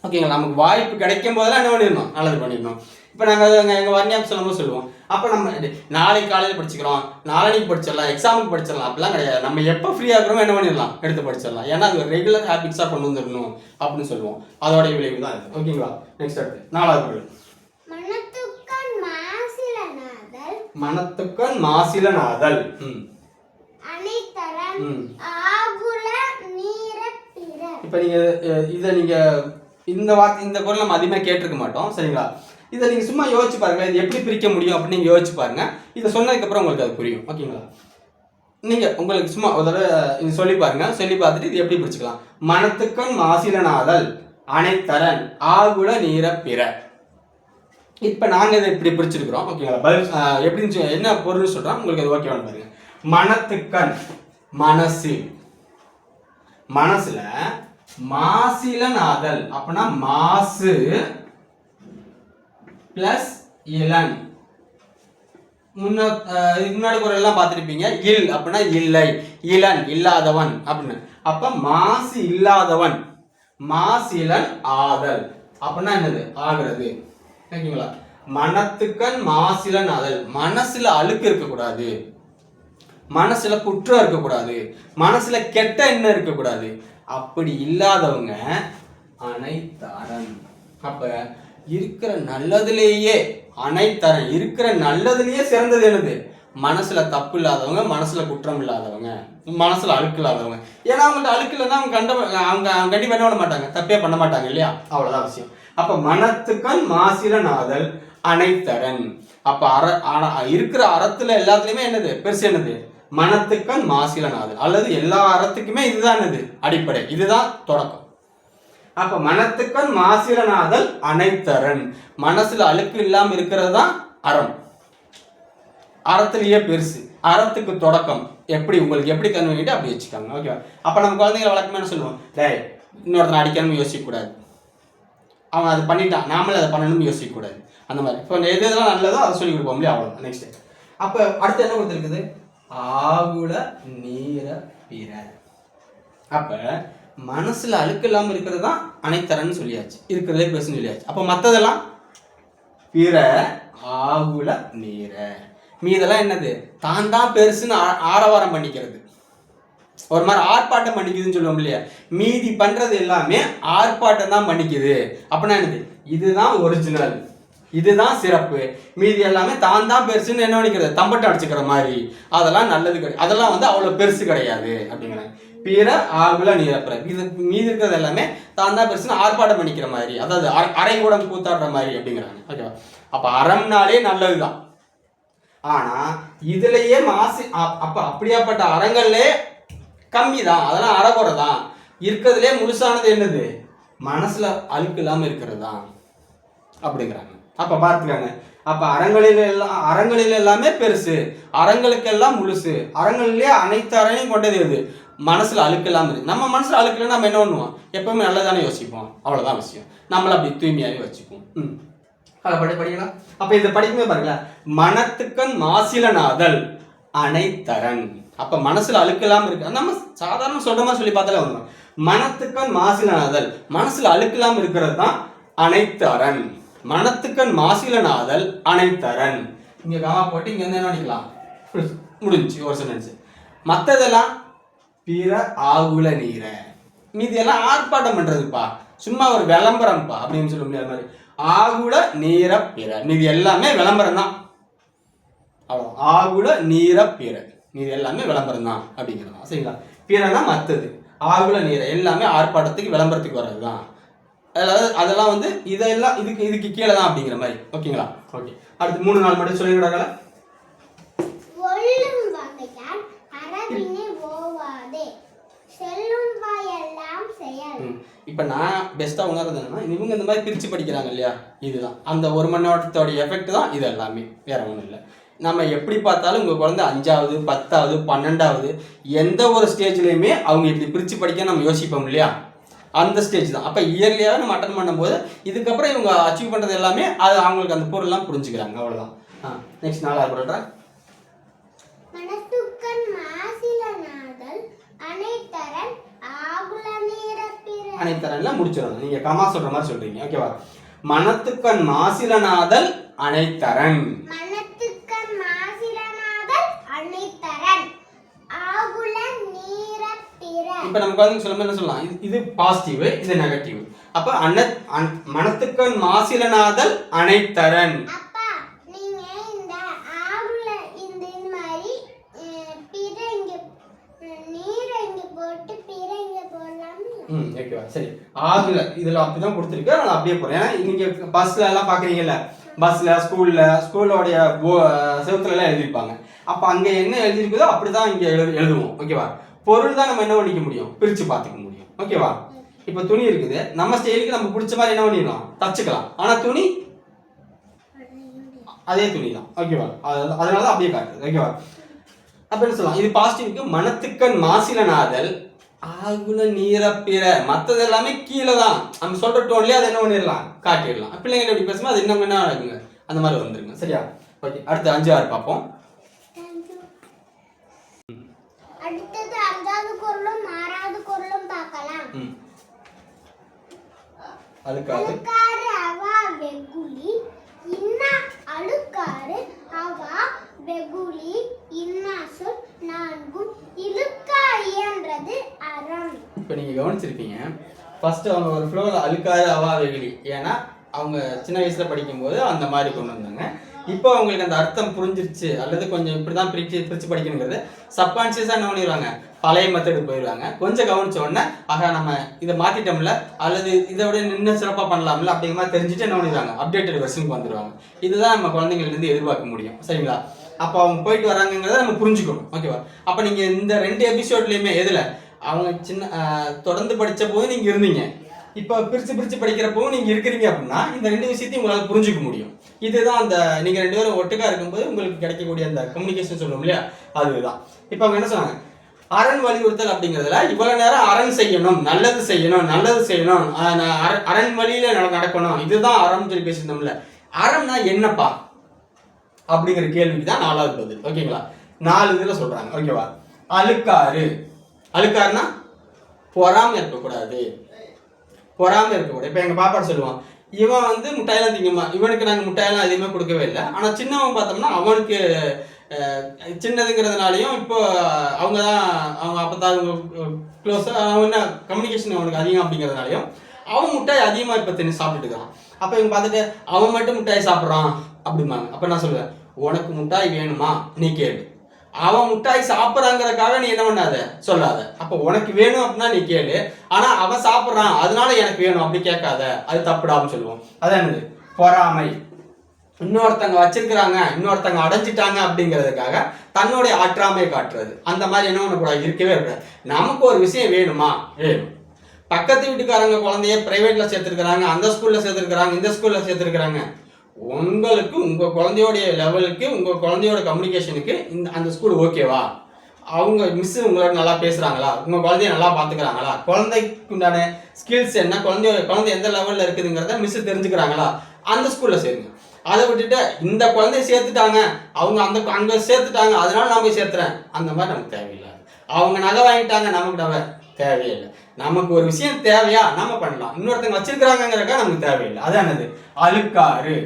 ஓகேங்களா? நமக்கு வாய்ப்பு கிடைக்கும் போதெல்லாம் என்ன பண்ணிடணும், நல்லது பண்ணிடணும். இப்போ நாங்கள் எங்கள் வர்ணியாக்கு சொல்லும்போது சொல்லுவோம், அப்போ நம்ம நாளைக்கு காலையில் படிச்சுக்கிறோம், நாளைக்கு படிச்சிடலாம், எக்ஸாமுக்கு படிச்சிடலாம் அப்படிலாம் கிடையாது. நம்ம எப்போ ஃப்ரீயாக இருக்கிறோமோ என்ன பண்ணிடலாம், எடுத்து படிச்சிடலாம். ஏன்னா அது ரெகுலர் ஹேபிட்ஸாக கொண்டு வந்துடணும் அப்படின்னு சொல்லுவோம். அதோடைய விளைவு தான் இது. ஓகேங்களா? நெக்ஸ்ட் அடுத்து 4வது குறள். மனத்துக்கண் மாசிலனாதல் இப்போ இந்த வார்த்தை இந்த குறள் நம்ம அதிகமாக கேட்டிருக்க மாட்டோம். சரிங்களா? இதை நீங்கள் சும்மா யோசிச்சு பாருங்க, இது எப்படி பிரிக்க முடியும் அப்படின்னு நீங்கள் யோசிச்சு பாருங்க. இதை சொன்னதுக்கப்புறம் உங்களுக்கு அது புரியும். ஓகேங்களா? நீங்கள் உங்களுக்கு சும்மா ஒரு தடவை இது சொல்லி பாருங்க. சொல்லி பார்த்துட்டு இது எப்படி பிரிச்சுக்கலாம். மனத்துக்கண் மாசிலனாதல் அனைத்தரன் ஆகுல நீர பிற. இப்போ நாங்கள் இதை இப்படி பிரிச்சிருக்கிறோம். ஓகேங்களா? பதில் எப்படின்னு என்ன பொருள்னு சொல்கிறோம், உங்களுக்கு அது ஓகேவானு பாருங்க. மனத்துக்கண் மனசு, மனசுல மாசிலனாதல் அப்படின்னா மாசு பிளஸ் இளன். முன்னாடி குறள் எல்லாம் பார்த்துருப்பீங்க. இல் அப்படின்னா இல்லை, இளன் இல்லாதவன் அப்படின்னு. அப்ப மாசு இல்லாதவன், மாசிலன் ஆதல் அப்படின்னா என்னது, ஆகிறது. ஓகேங்களா? மனத்துக்கண் மாசிலன் ஆதல், மனசுல அழுக்கு இருக்கக்கூடாது, மனசுல குற்றம் இருக்கக்கூடாது, மனசுல கெட்ட எண்ணம் இருக்கக்கூடாது. அப்படி இல்லாதவங்க அனைத்தரன். அப்ப இருக்கிற நல்லதுலேயே அனைத்தரன், இருக்கிற நல்லதுலேயே சிறந்தது என்னது, மனசுல தப்பு இல்லாதவங்க, மனசுல குற்றம் இல்லாதவங்க, மனசுல அழுக்கு இல்லாதவங்க. ஏன்னா அவங்கள்ட்ட அழுக்கு இல்லைன்னா அவங்க கண்டிப்பா என்ன பண்ண மாட்டாங்க, தப்பே பண்ண மாட்டாங்க இல்லையா? அவ்வளவுதான் விஷயம். அப்ப மனத்துக்கண் மாசிலனாதல் அனைத்தரன். அப்ப இருக்கிற அறத்துல எல்லாத்துலயுமே என்னது பெருசு, என்னது, மனத்துக்கண் மாசிலனாதல். அல்லது எல்லா அறத்துக்குமே இதுதான் என்னது அடிப்படை, இதுதான் தொடக்கம். அப்ப மனத்துக்கண் மாசிலனாதல் அனைத்தரன், மனசுல அழுக்கு இல்லாம இருக்கிறது தான் அறம். அறத்திலேயே பெருசு, அறத்துக்கு தொடக்கம். எப்படி உங்களுக்கு எப்படி கன்வீனியன்ட் அப்படி வச்சுக்காங்க. ஓகேவா? அப்ப நம்ம குழந்தைங்களை வழக்கமே என்ன சொல்லுவோம், டேய் இன்னொருத்தனை அடிக்கணும்னு யோசிக்க கூடாது, அவன் அதை பண்ணிட்டான் நாமளே அதை பண்ணணும்னு யோசிக்க கூடாது. அந்த மாதிரி இப்போ எது எதெல்லாம் நல்லதோ அதை சொல்லி கொடுப்போம் இல்லையா? அவ்வளோ. நெக்ஸ்ட் அப்போ அடுத்து என்ன கொடுத்துருக்குது, ஆகுல நீர பிற. அப்ப மனசுல அழுக்கு இல்லாம இருக்கிறது தான் அனைத்தரன்னு சொல்லியாச்சு, இருக்கிறதே பெருசுன்னு சொல்லியாச்சு. அப்ப மற்றதெல்லாம் பிற ஆகுல நீர, மீதெல்லாம் என்னது, தான் தான் பெருசுன்னு ஆரவாரம் பண்ணிக்கிறது, ஒரு மாதிரி ஆர்ப்பாட்டம் பண்ணிக்குதுன்னு சொல்லுவோம் இல்லையா? மீதி பண்றது எல்லாமே ஆர்ப்பாட்டம் தான் பண்ணிக்குது. அப்படின்னா என்னது, இதுதான் ஒரிஜினல், இதுதான் சிறப்பு, மீதி எல்லாமே தான் தான் பெருசுன்னு என்ன பண்ணிக்கிறது, தம்பட்டம் அடிச்சுக்கிற மாதிரி, அதெல்லாம் நல்லது கிடையாது, அதெல்லாம் வந்து அவ்வளோ பெருசு கிடையாது அப்படிங்கிறாங்க. பிற ஆகுல நீரப்பிற, இது மீதி இருக்கிறது எல்லாமே தான் தான் பெருசுன்னு ஆர்ப்பாட்டம் பண்ணிக்கிற மாதிரி, அதாவது அரைக்கூடம் கூத்தாடுற மாதிரி அப்படிங்கிறாங்க. ஓகேவா? அப்போ அறம்னாலே நல்லதுதான். ஆனா இதுலயே மாசு, அப்ப அப்படியாப்பட்ட அறங்கள்லே கம்மி தான், அதெல்லாம் அறகுறை தான். இருக்கிறதுலே முழுசானது என்னது, மனசுல அழுக்கு இல்லாம இருக்கிறது தான் அப்படிங்கிறாங்க. அப்ப பார்த்துக்காங்க. அப்ப அறங்களில் எல்லாமே பெருசு, அறங்களுக்கெல்லாம் முழுசு, அறங்களிலே அனைத்து அறங்களையும் கொண்டது எது, மனசுல அழுக்கு இல்லாம இருக்கு. நம்ம மனசுல அழுக்கு இல்லை நம்ம என்ன பண்ணுவோம், எப்பவுமே நல்லதானே யோசிப்போம். அவ்வளவுதான் விஷயம். நம்மள அப்படி தூய்மையாவே வச்சுப்போம். அதை படிக்கலாம். அப்ப இதை படிக்குமே பாருங்களா, மனத்துக்கண் மாசிலனாதல் அனைத்தரன். அப்ப மனசுல அழுக்கு இல்லாம இருக்கு, நம்ம சாதாரண சொல்ற மாதிரி சொல்லி பார்த்தாலே வந்துடும். மனத்துக்கண் மாசிலனாதல், மனசுல அழுக்கு இல்லாம இருக்கிறது தான் அனைத்தரன். மனத்துக்கண் மாசிலனாதல் அனைத்தரன். இங்க காமா போட்டு இங்க வந்து என்ன பண்ணிக்கலாம், முடிஞ்சு ஒரு சென்டென்ஸ். மற்றதெல்லாம் பிற ஆகுல நீர, மீதி எல்லாம் ஆர்ப்பாட்டம் பண்றதுப்பா, சும்மா ஒரு விளம்பரம்ப்பா அப்படின்னு சொல்ல முடியாத மாதிரி. ஆகுல நீர பிற, மீதி எல்லாமே விளம்பரம் தான். அவ்வளோ, ஆகுல நீர பிற, மீதி எல்லாமே விளம்பரம் தான் அப்படிங்கிறதா. சரிங்களா? பிறனா மற்றது, ஆகுல நீர எல்லாமே ஆர்ப்பாட்டத்துக்கு விளம்பரத்துக்கு வர்றது தான். அதாவது அதெல்லாம் வந்து இதெல்லாம் இதுக்கு கீழே தான் அப்படிங்கிற மாதிரி. ஓகேங்களா? ஓகே. அடுத்து 3 நாள் மட்டும் சொல்லிவிடாங்களா? இப்போ நான் பெஸ்ட்டாக உணர்றது என்னன்னா, இவங்க இந்த மாதிரி பிரித்து படிக்கிறாங்க இல்லையா, இதுதான் அந்த 1 மணி நேரத்தோடைய எஃபெக்ட் தான் இது எல்லாமே, வேற ஒன்றும் இல்லை. நம்ம எப்படி பார்த்தாலும் உங்கள் குழந்தை 5வது 10வது 12வது எந்த ஒரு ஸ்டேஜ்லையுமே அவங்க இப்படி பிரித்து படிக்க நம்ம யோசிப்போம் இல்லையா, அந்த ஸ்டேஜ் தான். அப்போ இயர்லியாக நம்ம அட்டன் பண்ணும்போது இதுக்கப்புறம் இவங்க அச்சீவ் பண்ணுறது எல்லாமே அது அவங்களுக்கு அந்த பொருள்லாம் புரிஞ்சுக்கிறாங்க. அவ்வளோதான். நெக்ஸ்ட் 4வது சொல்கிறேன். அனைத்தரன்ல முடிச்சிடணும், நீங்க கமா சொல்ற மாதிரி சொல்றீங்க. ஓகேவா? மனத்துக்கண் மாசிலனாதல் அனைத்தரன். இப்போ நம்ம குழந்தைங்க சொல்லும்போது என்ன சொல்லலாம், இது பாசிட்டிவ், இது நெகட்டிவ். அப்போ மனத்துக்கண் மாசிலனாதல் அனைத்தரன். அப்பா நீங்க இந்த ஆவுல இந்த மாதிரி பிற இங்க நீரை இங்க போட்டு பிற இங்க போடலாம்ல. ஓகேவா, சரி. ஆகுல இதில் அப்படிதான் கொடுத்துருக்கு, நான் அப்படியே போகிறேன். ஏன்னா நீங்கள் பஸ்ஸில் எல்லாம் பார்க்குறீங்கல்ல, பஸ்ஸில் ஸ்கூலோடைய செவத்துல எல்லாம் எழுதியிருப்பாங்க. அப்போ அங்கே என்ன எழுதியிருக்குதோ அப்படி தான் இங்கே எழுதுவோம். ஓகேவா, பொருள் தான் நம்ம என்ன பண்ணிக்க முடியும், பிரித்து பார்த்துக்க முடியும். ஓகேவா, இப்போ துணி இருக்குது, நம்ம ஸ்டைலுக்கு நம்ம பிடிச்ச மாதிரி என்ன பண்ணிடலாம், தச்சுக்கலாம். ஆனால் துணி அதே துணி தான். ஓகேவா, அதனால தான் அப்படியே காட்டுது. ஓகேவா, அப்போ என்ன சொல்லலாம், இது பாசிட்டிவ்க்கு மனத்துக்கண் மாசிலனாதல் ஆகுல நீரப்பிற. மற்றது எல்லாமே கீழே தான் நம்ம சொல்ற டோன்லயே அதை என்ன பண்ணிடலாம், காட்டிடலாம். பிள்ளைங்க எப்படி பேசுமோ அது இன்னும் என்ன ஆகுங்க, அந்த மாதிரி வந்துருங்க. சரியா, ஓகே. அடுத்து 5, 6 பார்ப்போம். அடுத்தது 5வது குறளும் 6வது குறளும் பார்க்கலாம். அழுக்காறு அவா வெகுளி இன்ன அழுக்காறு அவா வெகுளி இன்னா சொல் நான்கும் இழுக்கா இயன்றது அறம். இப்போ நீங்கள் கவனிச்சிருப்பீங்க, ஃபர்ஸ்ட் அவங்க ஒரு ஃப்ளோவில் அழுக்காறு அவா வெகுளி, ஏன்னா அவங்க சின்ன வயசுல படிக்கும்போது அந்த மாதிரி கொண்டு வந்தாங்க. இப்போ அவங்களுக்கு அந்த அர்த்தம் புரிஞ்சிருச்சு, அல்லது கொஞ்சம் இப்படி தான் பிரித்து படிக்கணுங்கிறது சப்கான்ஷியஸாக என்ன பண்ணிடுவாங்க, பழைய மெத்தடுக்கு போயிடுவாங்க. கொஞ்சம் கவனிச்ச உடனே ஆகா நம்ம இதை மாற்றிட்டோம்ல, அல்லது இதை விட இன்னும் சிறப்பாக பண்ணலாம்ல அப்படிங்கிற மாதிரி தெரிஞ்சுட்டு என்ன பண்ணிடுவாங்க, அப்டேட்டட் வெர்ஷனுக்கு வந்துடுவாங்க. இதுதான் நம்ம குழந்தைங்கள்லேருந்து எதிர்பார்க்க முடியும். சரிங்களா, அப்போ அவங்க போயிட்டு வராங்கிறத நம்ம புரிஞ்சுக்கணும். ஓகேவா, அப்போ நீங்கள் இந்த 2 எபிசோட்லேயுமே எதில் அவங்க தொடர்ந்து படித்த போது நீங்கள் இருந்தீங்க, இப்போ பிரித்து படிக்கிறப்பவும் நீங்கள் இருக்கிறீங்க அப்படின்னா இந்த 2 விஷயத்தையும் உங்களால் புரிஞ்சுக்க முடியும். இதுதான் அந்த நீங்கள் 2 பேரும் ஒட்டுக்கா இருக்கும்போது உங்களுக்கு கிடைக்கக்கூடிய அந்த கம்யூனிகேஷன் சொல்லுவோம் இல்லையா, அதுதான். இப்போ அவங்க என்ன சொன்னாங்க, அரண் வலியுறுத்தல் அப்படிங்கிறதுல இவ்வளவு நேரம் அரண் செய்யணும், நல்லது செய்யணும், அரண் வழியில நடக்கணும், இதுதான் அறம் சொல்லி பேசியிருந்தோம்ல. அறம்னா என்னப்பா அப்படிங்கிற கேள்விக்கு தான் 4வது பதில். ஓகேங்களா, 4 இதில் சொல்றாங்க. ஓகேவா, அழுக்காருன்னா பொறாமை இருக்கக்கூடாது. இப்போ எங்கள் பாப்பாட்ட சொல்லுவான், இவன் வந்து முட்டாயெல்லாம் திங்கம்மா, இவனுக்கு நாங்கள் முட்டாயெல்லாம் அதிகமாக கொடுக்கவே இல்லை. ஆனால் சின்னவன் பார்த்தோம்னா அவனுக்கு சின்னதுங்கிறதுனாலையும் இப்போ அவங்க அப்போ தான் அவங்க க்ளோஸாக அவன் என்ன கம்யூனிகேஷன் அவனுக்கு அதிகம் அப்படிங்கிறதுனாலையும் அவன் முட்டாய் அதிகமாக இப்போ தின்னு சாப்பிட்டுட்டு இருக்கான். அப்போ இவங்க பார்த்துட்டு அவன் மட்டும் முட்டாய் சாப்பிட்றான் அப்படிம்பாங்க. அப்போ நான் சொல்லுவேன், உனக்கு முட்டாய் வேணுமா நீ கேளு, அவன் முட்டாய் சாப்பிட்றாங்கிறதுக்காக நீ என்ன பண்ணாத சொல்லாத. அப்போ உனக்கு வேணும் அப்படின்னா நீ கேளு, ஆனால் அவன் சாப்பிட்றான் அதனால எனக்கு வேணும் அப்படி கேட்காத, அது தப்புடான்னு சொல்லுவோம். அதான் என்னது, பொறாமை. இன்னொருத்தங்க வச்சிருக்கிறாங்க, இன்னொருத்தங்க அடைஞ்சிட்டாங்க அப்படிங்கிறதுக்காக தன்னுடைய ஆற்றாமையை காட்டுறது, அந்த மாதிரி என்ன பண்ணக்கூடாது, இருக்கவே இருக்காது. நமக்கு ஒரு விஷயம் வேணுமா, வேணும். பக்கத்து வீட்டுக்காரங்க குழந்தைய பிரைவேட்ல சேர்த்துருக்கிறாங்க, அந்த ஸ்கூல்ல சேர்த்துருக்கிறாங்க, இந்த ஸ்கூல்ல சேர்த்துருக்கிறாங்க, உங்களுக்கு உங்க குழந்தையோடைய லெவலுக்கு உங்க குழந்தையோட கம்யூனிகேஷனுக்கு அந்த ஸ்கூல் ஓகேவா, அவங்க மிஸ் உங்களோட நல்லா பேசுறாங்களா, உங்க குழந்தைய நல்லா பாத்துக்கிறாங்களா, குழந்தைக்கு உண்டான ஸ்கில்ஸ் என்ன, குழந்தை எந்த லெவல்ல இருக்குதுங்கிறத மிஸ் தெரிஞ்சுக்கிறாங்களா, அந்த ஸ்கூல்ல சேருங்க. அதை விட்டுட்டு இந்த குழந்தைய சேர்த்துட்டாங்க, அவங்க அங்க சேர்த்துட்டாங்க அதனால நான் போய் சேர்த்துறேன், அந்த மாதிரி நமக்கு தேவையில்லை. அவங்க நகை வாங்கிட்டாங்க, நமக்கு நகை தேவையில்லை. நமக்கு ஒரு விஷயம் தேவையா நம்ம பண்ணலாம், இன்னொருத்தங்க வச்சிருக்கிறாங்கிறக்கா நமக்கு தேவையில்லை. அதான் என்னது, அழுக்காறு.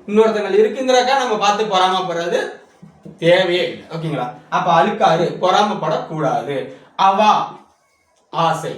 இன்னொருத்தங்க இருக்குங்கிறக்கா நம்ம பார்த்து பொறாமப்படுறது தேவையே இல்லை. ஓகேங்களா, அப்ப அழுக்காறு, பொறாமப்படக்கூடாது. அவா ஆசை,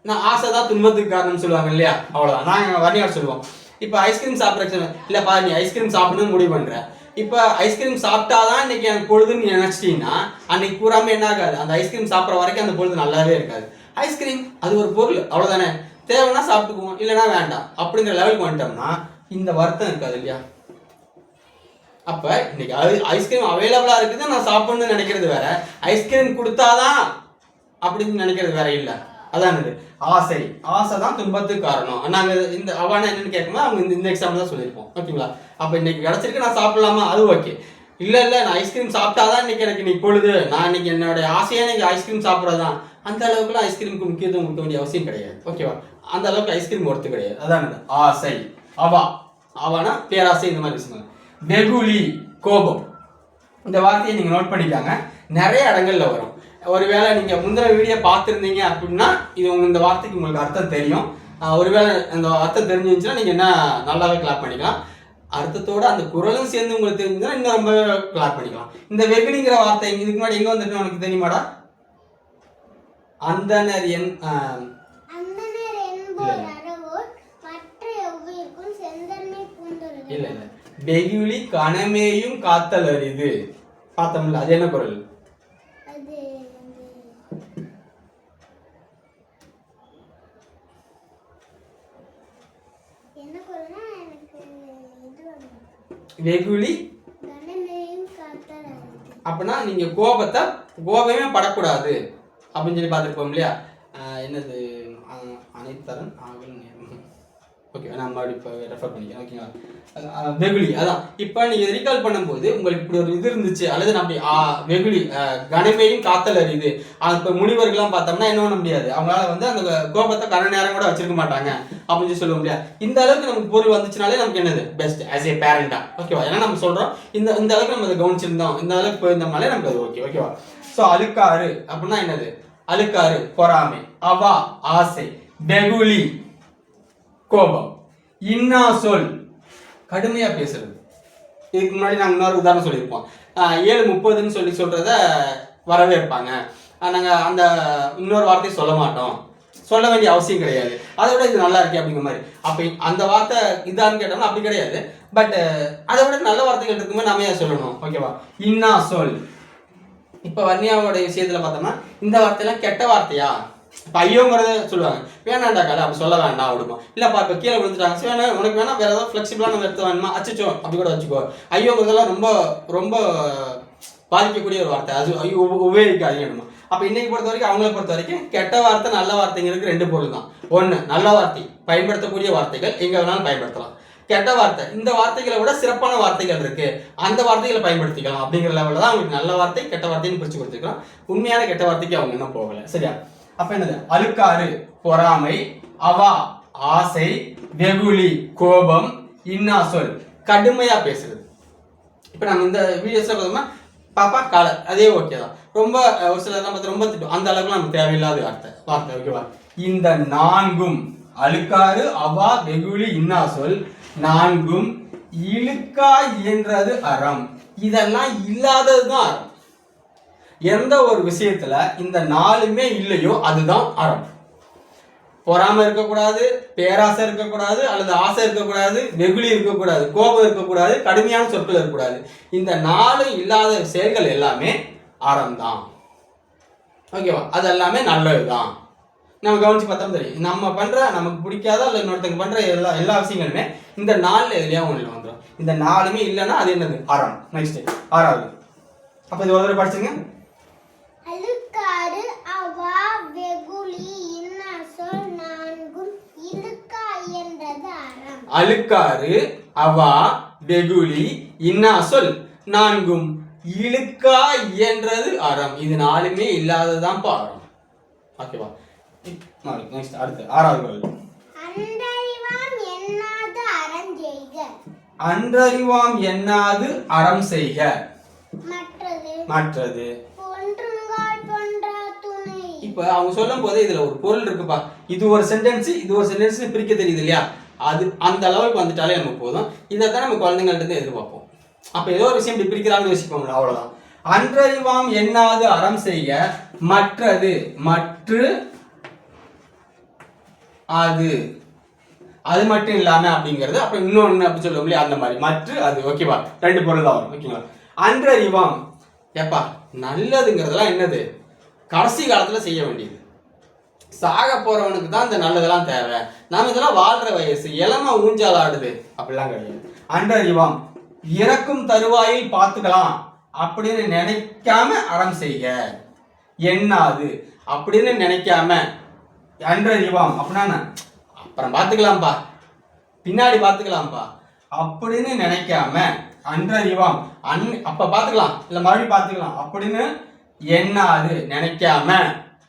நான் ஆசை தான் துன்பத்துக்கு காரணம் சொல்லுவாங்க இல்லையா, அவ்வளவுதான். நாங்கள் வரியார் சொல்லுவோம், இப்போ ஐஸ்கிரீம் சாப்பிட்ற இல்லைப்பா நீ ஐஸ்கிரீம் சாப்பிடணும்னு முடிவு பண்ற, இப்போ ஐஸ்கிரீம் சாப்பிட்டாதான் இன்னைக்கு எனக்கு பொழுதுன்னு நினைச்சிட்டீங்கன்னா அன்னைக்கு பூராமே என்ன ஆகாது, அந்த ஐஸ்கிரீம் சாப்பிட்ற வரைக்கும் அந்த பொழுது நல்லாவே இருக்காது. ஐஸ்கிரீம் அது ஒரு பொருள், அவ்வளோதானே, தேவைன்னா சாப்பிட்டுக்குவோம், இல்லைன்னா வேண்டாம் அப்படிங்கிற லெவலுக்கு வந்துட்டோம்னா இந்த வருத்தம் இருக்காது இல்லையா. அப்போ இன்னைக்கு ஐஸ்கிரீம் அவைலபிளாக இருக்குது, நான் சாப்பிடணும்னு நினைக்கிறது வேற, ஐஸ்கிரீம் கொடுத்தாதான் அப்படின்னு நினைக்கிறது வேற இல்லை. அதான் ஆசை தான் துன்பத்துக்கு காரணம். நாங்கள் இந்த அவானா என்னன்னு கேட்கும்போது அவங்க இந்த எக்ஸாம்பிள் தான் சொல்லியிருப்போம். ஓகேங்களா, அப்போ இன்னைக்கு கிடச்சிருக்கு நான் சாப்பிடலாமா, அது ஓகே. இல்லை நான் ஐஸ்கிரீம் சாப்பிட்டாதான் இன்னைக்கு எனக்கு இன்னைக்கு பொழுது, நான் இன்னைக்கு என்னோட ஆசையாக இன்னைக்கு ஐஸ்கிரீம் சாப்பிட்றதான், அந்த அளவுக்குலாம் ஐஸ்கிரீமுக்கு முக்கியத்துவம் கொடுக்க வேண்டிய அவசியம் கிடையாது. ஓகேவா, அந்த அளவுக்கு ஐஸ்கிரீம் ஒர்த்து கிடையாது. அதான் ஆசை. அவானா பேராசை, இந்த மாதிரி விஷயம். வெகுளி, கோபம். இந்த வார்த்தையை நீங்கள் நோட் பண்ணிக்காங்க, நிறைய இடங்கள்ல வரும். ஒருவேளை நீங்க முந்தின வீடியோ பார்த்துருந்தீங்க அப்படின்னா இது இந்த வார்த்தைக்கு உங்களுக்கு அர்த்தம் தெரியும். ஒருவேளை அந்த அர்த்தம் தெரிஞ்சிருந்துச்சுன்னா நீங்க என்ன நல்லாவே கிளாப் பண்ணிக்கலாம். அர்த்தத்தோட அந்த குரலும் சேர்ந்து உங்களுக்கு தெரிஞ்சுன்னா இன்னும் ரொம்ப கிளாப் பண்ணிக்கலாம். இந்த வெகுளிங்கிற வார்த்தை இதுக்கு முன்னாடி எங்க வந்துட்டு உனக்கு தெரியுமாடா? அந்தனர் என் இல்ல இல்ல வெகுளி கணமேயும் காத்தல் அரிது பார்த்தோம்ல, அது என்ன குரல்? வெகுளி அப்படின்னா நீங்க கோபமே படக்கூடாது அப்படின்னு சொல்லி பார்த்துருப்போம் இல்லையா? என்னது அனைத்தரன் ஆகல் ஓகே, நான் மறுபடியும் இப்போ ரெஃபர் பண்ணிக்கிறேன் ஓகேங்களா? வெகுளி அதான். இப்போ நீங்கள் ரீகால் பண்ணும்போது உங்களுக்கு இப்படி ஒரு இது இருந்துச்சு, அல்லது நம்ம வெகுளி கனமையும் காத்தல் அறியுது. இப்போ முனிவர்கள்லாம் பார்த்தோம்னா என்ன பண்ண முடியாது, அவங்களால வந்து அந்த கோபத்தை கன நேரம் கூட வச்சிருக்க மாட்டாங்க அப்படின்னு சொல்லி சொல்ல முடியாது. இந்த அளவுக்கு நமக்கு பொருள் வந்துச்சுனாலே நமக்கு என்னது பெஸ்ட் ஆஸ் ஏ பேரண்டா, ஓகேவா? ஏன்னா நம்ம சொல்கிறோம் இந்த அளவுக்கு நம்ம அதை கவனிச்சிருந்தோம், இந்த அளவுக்கு போயிருந்தோம்னாலே நமக்கு அது ஓகே, ஓகேவா? ஸோ அழுக்காறு அப்படின்னா என்னது? அழுக்காறு பொறாமை, அவா ஆசை, வெகுளி கோபம், இன்னா சொல் கடுமையா பேசுறது. இதுக்கு முன்னாடி நாங்கள் இன்னொரு உதாரணம் சொல்லியிருப்போம். 7:30 சொல்லி சொல்றத வரவேற்பாங்க. நாங்கள் அந்த இன்னொரு வார்த்தையை சொல்ல மாட்டோம், சொல்ல வேண்டிய அவசியம் கிடையாது, அதை விட இது நல்லா இருக்கு அப்படிங்கிற மாதிரி. அப்போ அந்த வார்த்தை இதான்னு கேட்டோம்னா அப்படி கிடையாது. பட் அதை விட நல்ல வார்த்தைகள் இருக்குமே நாம ஏன் சொல்லணும், ஓகேவா? இன்னா சொல். இப்போ வன்னியாவோட விஷயத்துல பார்த்தோம்னா இந்த வார்த்தையெல்லாம் கெட்ட வார்த்தையா? இப்போ ஐயோங்கிறத சொல்லுவாங்க, வேணாண்டா காலை அப்படி சொல்ல வேண்டாம் விடுமா. இல்லைப்பா இப்போ கீழே விழுந்துட்டாங்க, சரி வேணா உனக்கு வேணா வேற ஏதாவது ஃப்ளெக்சிபிளான எடுத்து வேணுமா, அச்சோ அப்படி கூட வச்சுக்கோ. ஐயோங்கிறதெல்லாம் ரொம்ப ரொம்ப பாதிக்கக்கூடிய ஒரு வார்த்தை, அது ஐயோ உபயோகிக்காதீங்க. அப்போ இன்னைக்கு பொறுத்த வரைக்கும் அவங்களை பொறுத்த வரைக்கும் கெட்ட வார்த்தை நல்ல வார்த்தைங்கிறதுக்கு 2 பொருள் தான். ஒன்று நல்ல வார்த்தை பயன்படுத்தக்கூடிய வார்த்தைகள் எங்கே வேணாலும் பயன்படுத்தலாம். கெட்ட வார்த்தை இந்த வார்த்தைகளை விட சிறப்பான வார்த்தைகள் இருக்கு, அந்த வார்த்தைகளை பயன்படுத்திக்கலாம் அப்படிங்கிற லெவலில் தான் அவங்களுக்கு நல்ல வார்த்தை கெட்ட வார்த்தைன்னு பிரிச்சு கொடுத்துருக்கலாம். உண்மையான கெட்ட வார்த்தைக்கு அவங்க இன்னும் போகலை, சரியா? அப்ப என்னது? அழுக்காறு பொறாமை, அவா ஆசை, வெகுளி கோபம், இன்னா சொல் கடுமையா பேசுறது. இப்ப நம்ம இந்த வீடியோஸ்ல பார்த்தோம்னா பாப்பா காலை அதே ஓகே தான். ரொம்ப ஒரு சிலர் பார்த்து ரொம்ப திட்டம், அந்த அளவுக்கு நமக்கு தேவையில்லாத வார்த்தை ஓகேவா? இந்த 4ம் அழுக்காறு அவா வெகுளி இன்னா சொல் 4ம் இழுக்கா இயன்றது அறம். இதெல்லாம் இல்லாததுதான் அறம். எந்த ஒரு விஷயத்துல இந்த 4மே இல்லையோ அதுதான் அறம். பொறாமை இருக்கக்கூடாது, பேராசை இருக்கக்கூடாது, அல்லது ஆசை இருக்கக்கூடாது, வெகுளி இருக்கக்கூடாது, கோபம் இருக்கக்கூடாது, கடுமையான சொற்கள் இருக்கக்கூடாது. இந்த 4 இல்லாத செயல்கள் எல்லாமே அறம் தான், ஓகேவா? அது எல்லாமே நல்லதுதான். நம்ம கவனிச்சு பார்த்தா தெரியும், நம்ம பண்ற நமக்கு பிடிக்காத அல்ல இன்னொருத்தங்க பண்ற எல்லா விஷயங்களுமே இந்த 4 எதுலையா ஒண்ணு வந்துடும். இந்த 4மே இல்லைன்னா அது என்னது? அறம். நெக்ஸ்ட் 6வது. அப்ப இது ஒரு படிச்சுங்க. அழுக்காறு அவா வெகுளி இன்னா சொல் 4ம் இழுக்கா இயன்றது அறம். அழுக்காறு அவா வெகுளி இன்னா சொல் 4ம் இழுக்கா இயன்றது அறம். இது 4மே இல்லாததான் அறம், ஓகேவா? நெக்ஸ்ட் அடுத்து 6வது குறள். அன்றறிவாம் எண்ணாது அறம் செய்க. அன்றறிவாம் எண்ணாது அறம் செய்க. மற்றது இப்ப அவங்க சொல்லும் போது இதுல ஒரு பொருள் இருக்குப்பா, இது ஒரு சென்டென்ஸ் இது ஒரு சென்டென்ஸ் பிரிக்க தெரியுது இல்லையா? அது அந்த லெவலுக்கு வந்துட்டாலே நமக்கு போதும். இதைத்தான் நம்ம குழந்தைங்கள்ட்ட இருந்து எதிர்பார்ப்போம். அப்ப ஏதோ ஒரு விஷயம் இப்படி பிரிக்கிறான்னு யோசிப்போம்ல, அவ்வளவுதான். அன்றறிவாம் எண்ணாது அறம் செய்க மற்றது அது மட்டும் இல்லாம அப்படிங்கிறது. அப்ப இன்னொன்னு அப்படி சொல்லுவோம் இல்லையா, அந்த மாதிரி மற்ற அது, ஓகேவா? 2 பொருள் தான் வரும், ஓகேங்களா? அன்றறிவாம் ஏப்பா நல்லதுங்கிறதெல்லாம் என்னது? கடைசி காலத்துல செய்ய வேண்டியது. சாக போறவனுக்கு தான் இந்த நல்லதெல்லாம் தேவை. நாம இதெல்லாம் வாழ்ற வயசு, இளம ஊஞ்சால் ஆடுது அப்படிலாம் கிடையாது. அன்றறிவாம் இறக்கும் தருவாயில் பார்த்துக்கலாம் அப்படின்னு நினைக்காம அறம் செய்க. எண்ணாது அப்படின்னு நினைக்காம. அன்றறிவாம் அப்படின்னா அப்புறம் பார்த்துக்கலாம்ப்பா, பின்னாடி பார்த்துக்கலாம்ப்பா அப்படின்னு நினைக்காம. அன்றறிவாம் அப்ப பார்த்துக்கலாம் இல்ல மறுபடியும் பார்த்துக்கலாம் அப்படின்னு எண்ணாது நினைக்காம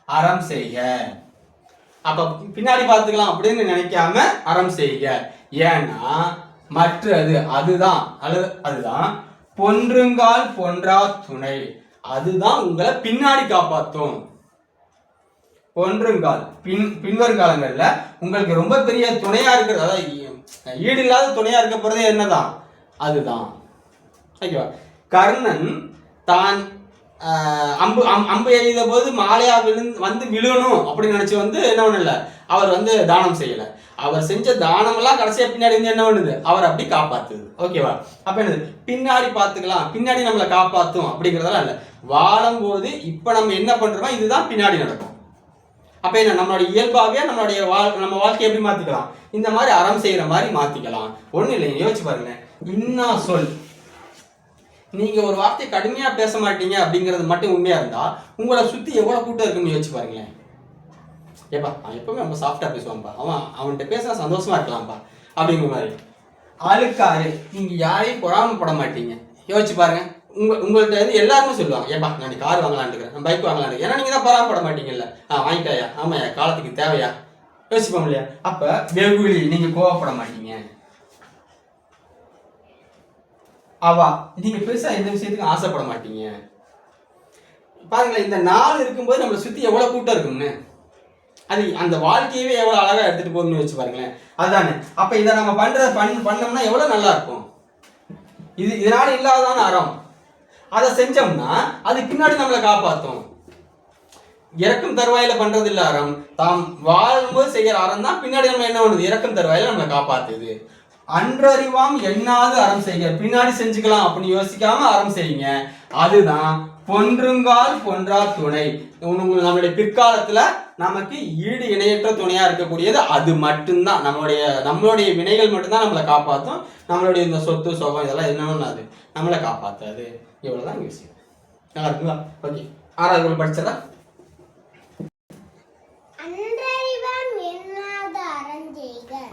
அறம் செய்க. அப்ப பின்னாடி பார்த்துக்கலாம் அப்படின்னு நினைக்காம அறம் செய்க. ஏன்னா மற்றது அதுதான் பொன்றுங்கால் பொன்றா துணை, அதுதான் உங்களை பின்னாடி காப்பாற்றும். பொன்றுங்கால் பின்வருங்காலங்கள்ல உங்களுக்கு ரொம்ப பெரிய துணையா இருக்கிறது, அதாவது ஈடு இல்லாத துணையா இருக்க போறதே என்னதான்? அதுதான். ஓகேவா? கர்ணன் தான் அம்பு எய்த போது மாலையா வந்து விழுணும் அப்படின்னு நினைச்சு வந்து என்ன பண்ணல, அவர் வந்து தானம் செய்யல. அவர் செஞ்ச தானமெல்லாம் கடைசியா பின்னாடி வந்து என்ன பண்ணுது, அவர் அப்படி காப்பாத்துது. ஓகேவா? அப்ப என்னது, பின்னாடி பார்த்துக்கலாம், பின்னாடி நம்மளை காப்பாத்தும் அப்படிங்கிறதெல்லாம் இல்லை. வாழும் போது இப்ப நம்ம என்ன பண்றோமோ இதுதான் பின்னாடி நடக்கும். அப்ப என்ன, நம்மளுடைய இயல்பாகவே நம்மளுடைய நம்ம வாழ்க்கையை எப்படி மாத்திக்கலாம், இந்த மாதிரி அறம் செய்யற மாதிரி மாத்திக்கலாம். ஒண்ணு இல்லைங்க, யோசிச்சு பாருங்க. இன்னா சொல், நீங்க ஒரு வார்த்தையை கடுமையா பேச மாட்டீங்க அப்படிங்கிறது மட்டும் உண்மையா இருந்தா உங்களை சுத்தி எவ்வளவு கூட்டம் இருக்குன்னு யோசிச்சு பாருங்களேன். ஏப்பா அவன் எப்பவுமே ரொம்ப சாஃப்டா பேசுவான்ப்பா, அவன்கிட்ட பேசினா சந்தோஷமா இருக்கலாம்ப்பா அப்படிங்கிற மாதிரி. ஆளுக்காரு, நீங்க யாரையும் பொறாமப்பட மாட்டீங்க. யோசிச்சு பாருங்க. உங்கள்கிட்ட வந்து எல்லாருமே சொல்லுவாங்க, ஏப்பா நான் கார் வாங்கலான்னு இருக்கிறேன், நான் பைக் வாங்கலான்னு, ஏன்னா நீங்க தான் பொறாமப்பட மாட்டீங்கல்ல. வாங்கிக்காயா, ஆமாயா, காலத்துக்கு தேவையா, யோசிப்போம் இல்லையா? அப்ப வெகுளி, நீங்க கோவப்பட மாட்டீங்க. அவா, நீங்க பெருசா எந்த விஷயத்துக்கும் ஆசைப்பட மாட்டீங்க. பாருங்களேன், இந்த நாள் இருக்கும்போது நம்மளை சுத்தி எவ்வளவு கூட்டம் இருக்கும்னு, அது அந்த வாழ்க்கையவே எவ்வளவு அழகா எடுத்துட்டு போகணும்னு வச்சு பாருங்களேன். அதுதானே. அப்ப இதை நம்ம பண்ணோம்னா எவ்வளவு நல்லா இருக்கும். இதனால இல்லாதான அறம். அதை செஞ்சோம்னா அது பின்னாடி நம்மளை காப்பாற்றும். இறக்கும் தருவாயில பண்றது இல்ல அறம், தாம் வாழும்போது செய்யற அறம் தான் பின்னாடி நம்ம என்ன பண்ணுது, இறக்கும் தருவாயில நம்மளை காப்பாத்துது. அன்றறிவாம் எண்ணாது அறம் செய்ய, பின்னாடி செஞ்சுக்கலாம் அப்படின்னு யோசிக்காம அறம் செய்யுங்க. அதுதான் பொன்றுங்கால் பொன்றா துணை. நம்மளுடைய பிற்காலத்துல நமக்கு ஈடு இணையற்ற துணையா இருக்கக்கூடியது அது மட்டும்தான். நம்மளுடைய வினைகள் மட்டும்தான் நம்மளை காப்பாற்றும். நம்மளுடைய இந்த சொத்து சோகம் இதெல்லாம் என்னன்னு அது நம்மளை காப்பாத்தாது. இவ்வளவுதான் விஷயம். நல்லா இருக்குங்களா? ஓகே, 6வது படிச்சதா?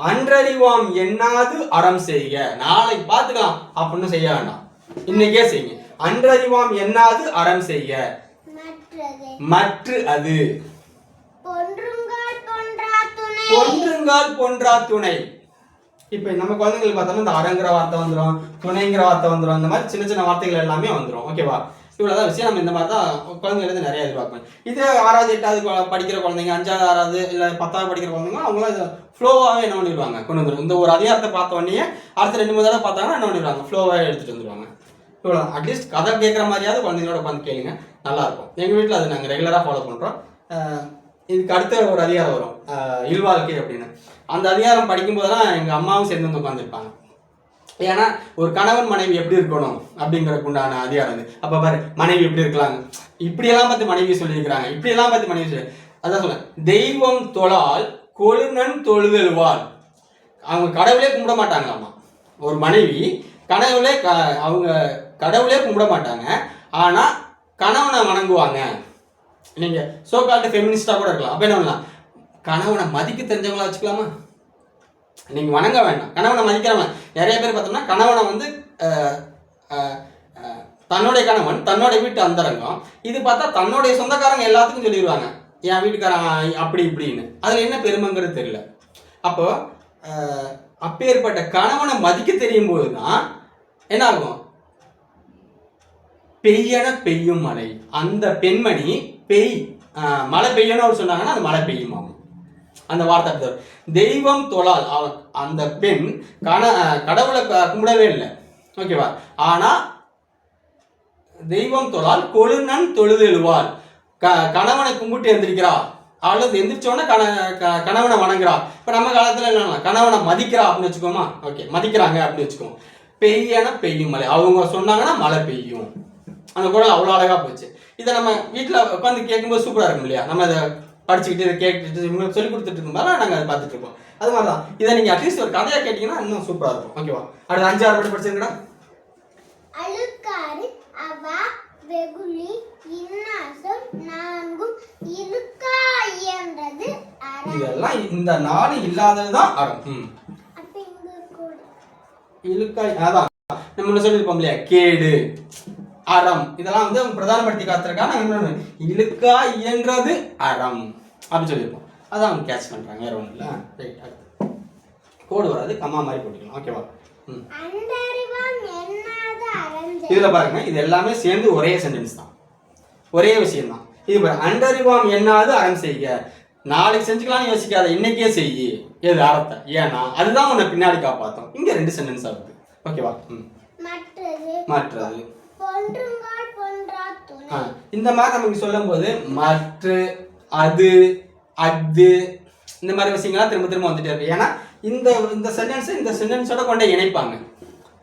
அன்றறிவாம் எண்ணாது அறம் செய்க. நாளைக்கு பார்த்துக்கலாம் அப்படின்னு செய்ய வேண்டாம், இன்னைக்கே செய்யுங்க. அன்றறிவாம் எண்ணாது அறம் செய்க. மற்ற அது பொன்றுங்கால் பொன்றா துணை. இப்ப நம்ம குழந்தைங்களுக்கு பார்த்தோம்னா இந்த அரங்கிற வார்த்தை வந்துடும், துணைங்கிற வார்த்தை வந்துடும், இந்த மாதிரி சின்ன சின்ன வார்த்தைகள் எல்லாமே வந்துடும். ஓகேவா? இவ்வளவுதான் விஷயம். நம்ம இந்த மாதிரி தான் குழந்தைங்களுக்கு நிறைய எதிர்பார்ப்போம். இது 6வது 8வது படிக்கிற குழந்தைங்க, 5வது 6வது இல்லை 10வது படிக்கிற குழந்தைங்க, அவங்களாம் ஃப்ளோவாகவே என்ன பண்ணிடுவாங்க, கொண்டு வந்துடும். இந்த ஒரு அதிகாரத்தை பார்த்த உடனே அடுத்த 2-3 தடவை பார்த்தாங்கன்னா என்ன பண்ணிடுவாங்க, ஃப்ளோவாகவே எடுத்துட்டு வந்துடுவாங்க. இவ்வளோ. அட்லீஸ்ட் கதை கேட்குற மாதிரியாவது குழந்தைங்களோட உட்காந்து கேளுங்க, நல்லா இருக்கும். எங்கள் வீட்டில் அது நாங்கள் ரெகுலராக ஃபாலோ பண்ணுறோம். இதுக்கு அடுத்த ஒரு அதிகாரம் வரும், இல்வாழ்க்கை அப்படின்னு. அந்த அதிகாரம் படிக்கும்போதெல்லாம் எங்கள் அம்மாவும் சேர்ந்து வந்து உட்காந்துருப்பாங்க. ஏன்னா ஒரு கணவன் மனைவி எப்படி இருக்கணும் அப்படிங்கிறதுக்கு உண்டான அதிகாரம். அப்போ பாரு, மனைவி எப்படி இருக்கலாங்க, இப்படியெல்லாம் பார்த்து மனைவி சொல்லியிருக்கிறாங்க, இப்படியெல்லாம் பார்த்து மனைவி சொல்லி. அதான் சொல்ல, தெய்வம் தொழால் கொழுநன் தொழுதெழுவாள். அவங்க கடவுளே கும்பிட மாட்டாங்களாமா. ஒரு மனைவி அவங்க கடவுளே கும்பிட மாட்டாங்க, ஆனா கணவனை வணங்குவாங்க. நீங்க சோகால்டு ஃபெமினிஸ்டா கூட இருக்கலாம். அப்ப என்ன பண்ணலாம், கணவனை மதிக்க தெரிஞ்சவங்களா வச்சுக்கலாமா? நீங்க வணங்க வேண்டாம், கணவனை மதிக்கிறவங்க. நிறைய பேர் பார்த்தோம்னா கணவனை வந்து தன்னுடைய கணவன் தன்னுடைய வீட்டு அந்தரங்கம், இது பார்த்தா தன்னுடைய சொந்தக்காரங்க எல்லாத்துக்கும் சொல்லிடுவாங்க, என் வீட்டுக்காரன் அப்படி இப்படின்னு. அதுல என்ன பெருமைங்கிறது தெரியல. அப்போ அப்பேற்பட்ட கணவனை மதிக்க தெரியும் போதுதான் என்ன ஆகும், பெய்யன பெய்யும் மழை. அந்த பெண்மணி மழை பெய்யணும் அவர் சொன்னாங்கன்னா அது மழை பெய்யும் ஆகும். அந்த வார்த்தை தெய்வம் தொழால், அந்த பெண் கடவுளை கும்பிடவே இல்லை. ஓகேவா? ஆனா தெய்வம் தொழால் கொழுநன் தொழுதெழுவாள். கணவனை கும்பிட்டு எந்திரிக்கிறா, அல்லது எந்திரிச்சோன்னா கணவனை வணங்குறா. இப்ப நம்ம காலத்துல என்ன, கணவனை மதிக்கிறா அப்படின்னு வச்சுக்கோமா. ஓகே, மதிக்கிறாங்க அப்படின்னு வச்சுக்கோங்க. பெய்யன பெய்யும் மழை, அவங்க சொன்னாங்கன்னா மழை பெய்யும். அந்த குரல் அவ்வளோ அழகா போச்சு. இதை நம்ம வீட்டில் உட்காந்து கேட்கும்போது சூப்பராக இருக்கும் இல்லையா? நம்ம அதை படிச்சுக்கிட்டு இதை கேட்டுட்டு இவங்களுக்கு சொல்லி கொடுத்துட்டு இருக்கும்போது நாங்கள் அதை பார்த்துட்டு இருக்கோம். அது மாதிரி தான் இதை நீங்கள் அட்லீஸ்ட் ஒரு கதையாக கேட்டிங்கன்னா இன்னும் சூப்பராக இருக்கும். ஓகேவா? அடுத்து 5-6 படி படிச்சிருக்கா? அழுக்காறு அவா வெகுளி இன்னாசம் நான்கும் இழுக்கா இயன்றது அறம். இதெல்லாம் இந்த 4 இல்லாததுதான் அறம். இழுக்காய், அதான் நம்ம சொல்லியிருப்போம் இல்லையா, கேடு அறம், இதெல்லாம் வந்து பிரதானப்படுத்தி காத்துருக்காங்க. இழுக்கா இயன்றது அறம் அப்படின்னு சொல்லியிருப்போம். அதான் அவங்க கேட்ச் பண்றாங்க, வேற ஒன்றும் இல்லை. ரைட், அடுத்து கோடு வராது, கம்மா மாதிரி போட்டுக்கலாம். ஓகேவா? இதுல பாருங்க, இது எல்லாமே சேர்ந்து ஒரே சென்டென்ஸ் தான், ஒரே விஷயம் தான். இது பாருங்க, அண்டறிவாம் எண்ணாது அறம் செய்ய. நாளைக்கு செஞ்சுக்கலாம்னு யோசிக்காத, இன்னைக்கே செய்யி. எது அறத்தை, ஏன்னா அதுதான் உன்னை பின்னாடி காப்பாற்றும். இங்க 2 சென்டென்ஸ் ஆகுது. ஓகேவா? மற்றது பொன்றுங்கால் பொன்றா துணை. இந்த மாதிரி நமக்கு சொல்லும்போது மற்ற, அது, அது இந்த மாதிரி விஷயங்கள்லாம் திரும்ப திரும்ப வந்துட்டே இருக்கு. ஏன்னா இந்த சென்டென்ஸோட கொண்டே இணைப்பாங்க.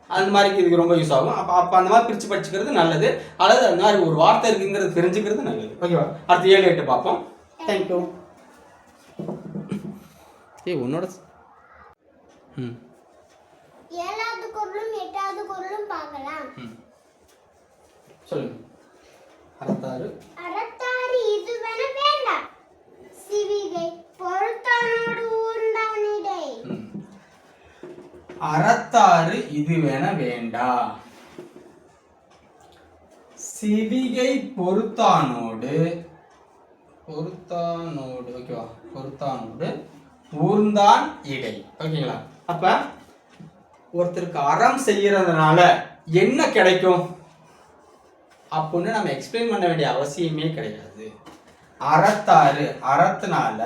அந்த மாதிரி இதுக்கு ரொம்ப யூஸ் ஆகும். அப்போ அந்த மாதிரி பிரித்து படிச்சுக்கிறது நல்லது. அல்லது அந்த மாதிரி ஒரு வார்த்தை இருக்குங்கிறது தெரிஞ்சுக்கிறது நல்லது. ஓகேவா? அடுத்து 7, 8 பார்ப்போம். தேங்க்யூ. உன்னோட ஏழாவது குறளும் எட்டாவது குறளும் பார்க்கலாம். சொல்லுங்க. அறத்தாறு இதுவென வேண்டாம், சிவிகை பொறுத்தானோடு ஊர்ந்தானிடை. அறத்தாறு இதுவென வேண்டா, சிவிகை பொறுத்தானோடு ஓகேவா? பொறுத்தானோடு ஊர்ந்தான் இடை. ஓகேங்களா? அப்ப ஒருத்தருக்கு அறம் செய்யறதுனால என்ன கிடைக்கும் அப்படின்னு நம்ம எக்ஸ்பிளைன் பண்ண வேண்டிய அவசியமே கிடையாது. அறத்தாறு, அறத்தினால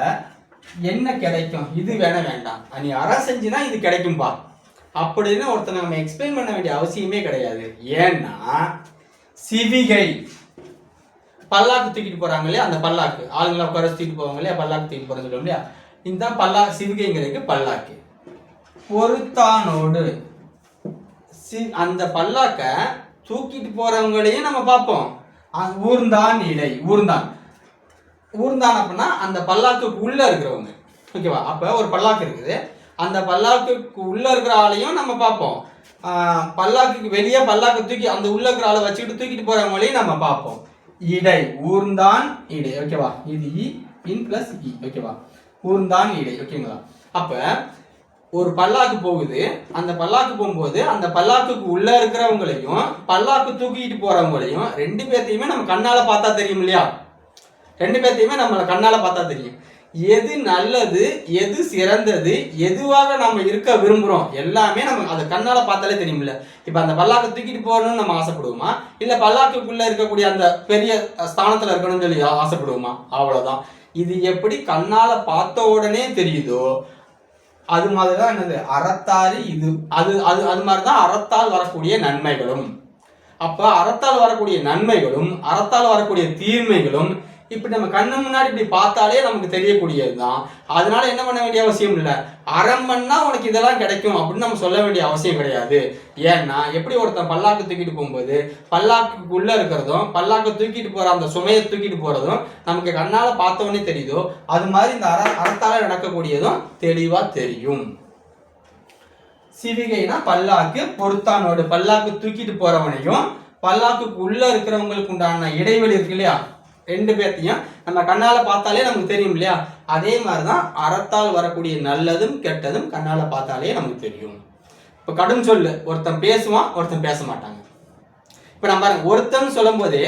என்ன கிடைக்கும், இது வேண்டாம், நீ அறம் செஞ்சுனா இது கிடைக்கும்பா அப்படின்னு ஒருத்தர் நம்ம எக்ஸ்பிளைன் பண்ண வேண்டிய அவசியமே கிடையாது. ஏன்னா சிவிகை பல்லாக்கு தூக்கிட்டு போறாங்க இல்லையா, அந்த பல்லாக்கு ஆளுங்களா உட்கார தூக்கிட்டு போவாங்க இல்லையா, பல்லாக்கு தூக்கிட்டு போறேன்னு சொல்லுவோம் இல்லையா, இந்த சிவிகைங்கிறதுக்கு பல்லாக்கு. பொறுத்தானோடு அந்த பல்லாக்க தூக்கிட்டு போறவங்களையும் நம்ம பார்ப்போம். ஊர்ந்தான் இடை, ஊர்ந்தான் அப்படின்னா அந்த பல்லாக்குக்கு உள்ள இருக்கிறவங்க. ஓகேவா? அப்ப ஒரு பல்லாக்கு இருக்குது, அந்த பல்லாக்குக்கு உள்ள இருக்கிற ஆளையும் நம்ம பார்ப்போம். பல்லாக்குக்கு வெளியே பல்லாக்கு தூக்கி அந்த உள்ள இருக்கிற ஆளை வச்சுக்கிட்டு தூக்கிட்டு போறவங்களையும் நம்ம பார்ப்போம். இடை, ஊர்ந்தான் இடை. ஓகேவா? இது இன் பிளஸ் இ. ஓகேவா? ஊர்ந்தான் இடை. ஓகேங்களா? அப்ப ஒரு பல்லாக்கு போகுது, அந்த பல்லாக்கு போகும்போது அந்த பல்லாக்குக்கு உள்ள இருக்கிறவங்களையும் பல்லாக்கு தூக்கிட்டு போறவங்களையும் ரெண்டு பேர்த்தையுமே நம்ம கண்ணால பார்த்தா தெரியும் இல்லையா, ரெண்டு பேர்த்தையுமே நம்மள கண்ணால பார்த்தா தெரியும். எது நல்லது, எது சிறந்தது, எதுவாக நம்ம இருக்க விரும்புறோம் எல்லாமே நம்ம அதை கண்ணால பார்த்தாலே தெரியும்ல. இப்ப அந்த பல்லாக்கு தூக்கிட்டு போகணும்னு நம்ம ஆசைப்படுவோமா, இல்ல பல்லாக்குக்குள்ள இருக்கக்கூடிய அந்த பெரிய ஸ்தானத்துல இருக்கணும்னு சொல்லி ஆசைப்படுவோமா? அவ்வளவுதான். இது எப்படி கண்ணால பார்த்த உடனே தெரியுதோ அது மாதிரிதான் என்னது அறத்தாறு. இது அது அது அது மாதிரிதான் அறத்தால் வரக்கூடிய நன்மைகளும். அப்ப அறத்தால் வரக்கூடிய நன்மைகளும் அறத்தால் வரக்கூடிய தீமைகளும் இப்படி நம்ம கண்ணு முன்னாடி இப்படி பார்த்தாலே நமக்கு தெரியக்கூடியதுதான். அதனால என்ன பண்ண வேண்டிய அவசியம் இல்லை, அறம் பண்ணா உனக்கு இதெல்லாம் கிடைக்கும் அப்படின்னு நம்ம சொல்ல வேண்டிய அவசியம் கிடையாது. ஏன்னா எப்படி ஒருத்தன் பல்லாக்கு தூக்கிட்டு போகும்போது பல்லாக்குக்கு உள்ள இருக்கிறதும் பல்லாக்கு தூக்கிட்டு போற அந்த சுமையை தூக்கிட்டு போறதும் நமக்கு கண்ணால பார்த்தவொடனே தெரியுதோ, அது மாதிரி இந்த அறத்தால நடக்கக்கூடியதும் தெளிவா தெரியும். சிவிகைனா பல்லாக்கு, பொறுத்தானோடு பல்லாக்கு தூக்கிட்டு போறவனையும் பல்லாக்குக்கு உள்ள இருக்கிறவங்களுக்கு உண்டான இடைவெளி இருக்கு இல்லையா, ரெண்டு பேர்த்தையும் நம்ம கண்ணால பார்த்தாலே நமக்கு தெரியும் இல்லையா. அதே மாதிரிதான் அறத்தால் வரக்கூடிய நல்லதும் கெட்டதும் கண்ணால பார்த்தாலே நமக்கு தெரியும். இப்ப கடும் சொல்லு, ஒருத்தன் பேசுவான், ஒருத்தன் பேச மாட்டாங்க. இப்ப நம்ம பாருங்க, ஒருத்தன் சொல்லும் போதே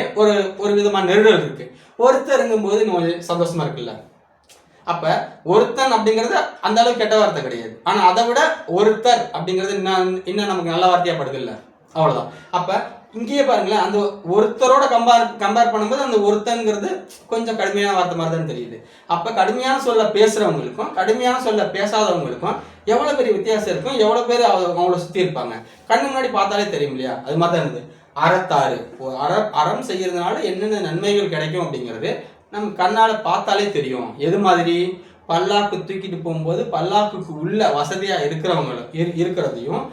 ஒரு விதமான நெருடல் இருக்கு, ஒருத்தருங்கும் போது கொஞ்சம் சந்தோஷமா இருக்குல்ல. அப்ப ஒருத்தன் அப்படிங்கிறது அந்த அளவுக்கு கெட்ட வார்த்தை கிடையாது, ஆனா அதை விட ஒருத்தர் அப்படிங்கிறது இன்னும் நமக்கு நல்ல வார்த்தையா படுது இல்ல, அவ்வளவுதான். அப்ப இங்கேயே பாருங்களேன், அந்த ஒருத்தரோட கம்பேர் பண்ணும்போது அந்த ஒருத்தங்கிறது கொஞ்சம் கடுமையான வார்த்தை மாதிரி தான் தெரியுது. அப்ப கடுமையான சொல்ல பேசுறவங்களுக்கும் கடுமையான சொல்ல பேசாதவங்களுக்கும் எவ்வளவு பெரிய வித்தியாசம் இருக்கும், எவ்வளவு பேர் அவங்கள சுத்தி இருப்பாங்க, கண்ணு முன்னாடி பார்த்தாலே தெரியும் இல்லையா. அது மாதிரி தான் இருந்தது அறத்தாறு. அறம் செய்யறதுனால என்னென்ன நன்மைகள் கிடைக்கும் அப்படிங்கிறது நம்ம கண்ணால பார்த்தாலே தெரியும். எது மாதிரி, பல்லாக்கு தூக்கிட்டு போகும்போது பல்லாக்குக்கு உள்ள வசதியா இருக்கிறதையும்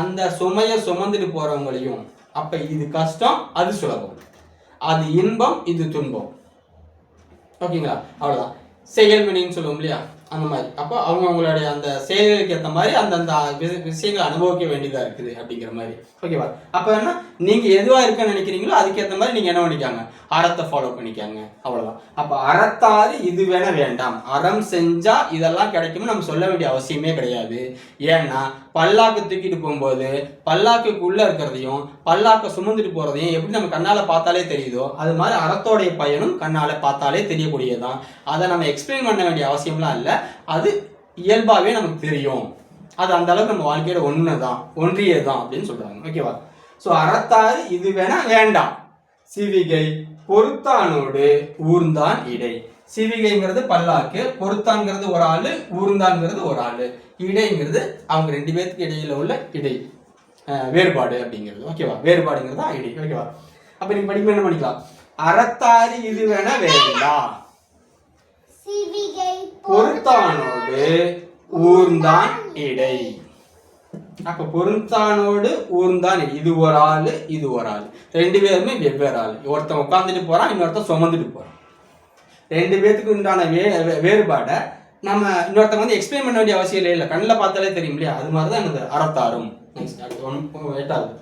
அந்த சுமையை சுமந்துட்டு போறவங்களையும். அப்ப இது கஷ்டம், அது சுலபம், அது இன்பம், இது துன்பம். ஓகேங்களா? அவ்வளவுதான். செயல் வினைன்னு சொல்லுவோம் இல்லையா, அந்த மாதிரி. அப்போ அவங்களுடைய அந்த செயல்களுக்கு ஏற்ற மாதிரி அந்த விஷயங்களை அனுபவிக்க வேண்டியதா இருக்குது அப்படிங்கிற மாதிரி. ஓகேவா? அப்ப என்ன, நீங்க எதுவா இருக்குன்னு நினைக்கிறீங்களோ அதுக்கேற்ற மாதிரி நீங்க என்ன பண்ணிக்காங்க, அறத்தை ஃபாலோ பண்ணிக்காங்க, அவ்வளவுதான். அப்ப அறத்தாறு இது வேண்டாம், அறம் செஞ்சா இதெல்லாம் கிடைக்கும்னு நம்ம சொல்ல வேண்டிய அவசியமே கிடையாது. ஏன்னா பல்லாக்கு தூக்கிட்டு போகும்போது பல்லாக்குக்கு உள்ள இருக்கிறதையும் பல்லாக்க சுமந்துட்டு போறதையும் எப்படி நம்ம கண்ணால பார்த்தாலே தெரியுதோ, அது மாதிரி அறத்தோடைய பயனும் கண்ணால பார்த்தாலே தெரியக்கூடியதான். அதை நம்ம எக்ஸ்பிளைன் பண்ண வேண்டிய அவசியம்லாம் இல்லை, அது இயல்பாவே நமக்கு தெரியும். அது அந்த அளவுக்கு நம்ம வாழ்க்கையோட ஒன்றியதான் அப்படின்னு சொல்றாங்க. ஓகேவா? சோ அறத்தாறு இது வேண்டாம், சிவிகை பொறுத்தானோடு ஊர்ந்தான் இடை. சிவிகைங்கிறது பல்லாக்கு, பொறுத்தான்ங்கிறது ஒரு ஆளு, ஊர்ந்தான்ங்கிறது ஒரு ஆளு, இடைங்கிறது அவங்க ரெண்டு பேருக்கு இடையில உள்ள இடை. வேறுபாடு அப்படிங்கிறது. ஓகேவா? வேறுபாடுங்கிறது தான் ஐடி. ஓகேவா? அப்போ நீங்கள் படிக்கும் என்ன பண்ணிக்கலாம்? அறத்தாரி இதுவென வேண்டா பொறுத்தானோடு ஊர்ந்தான் இடை. அப்ப பொருந்தானோடு ஊர்ந்தான் இது ஒரு ஆளு இது ஒரு ஆளு, ரெண்டு பேருமே வெவ்வேறு ஆளு. ஒருத்தன் உட்காந்துட்டு போறான், இன்னொருத்தன் சுமந்துட்டு போறான். ரெண்டு பேத்துக்கு உண்டான வேறுபாடை நம்ம இன்னொருத்தங்க வந்து எக்ஸ்பிளைன் பண்ண வேண்டிய அவசியம் இல்லை. கண்ணில் பார்த்தாலே தெரியும் இல்லையா? அது மாதிரி தான் எனக்கு அறத்தாரும். எட்டாவது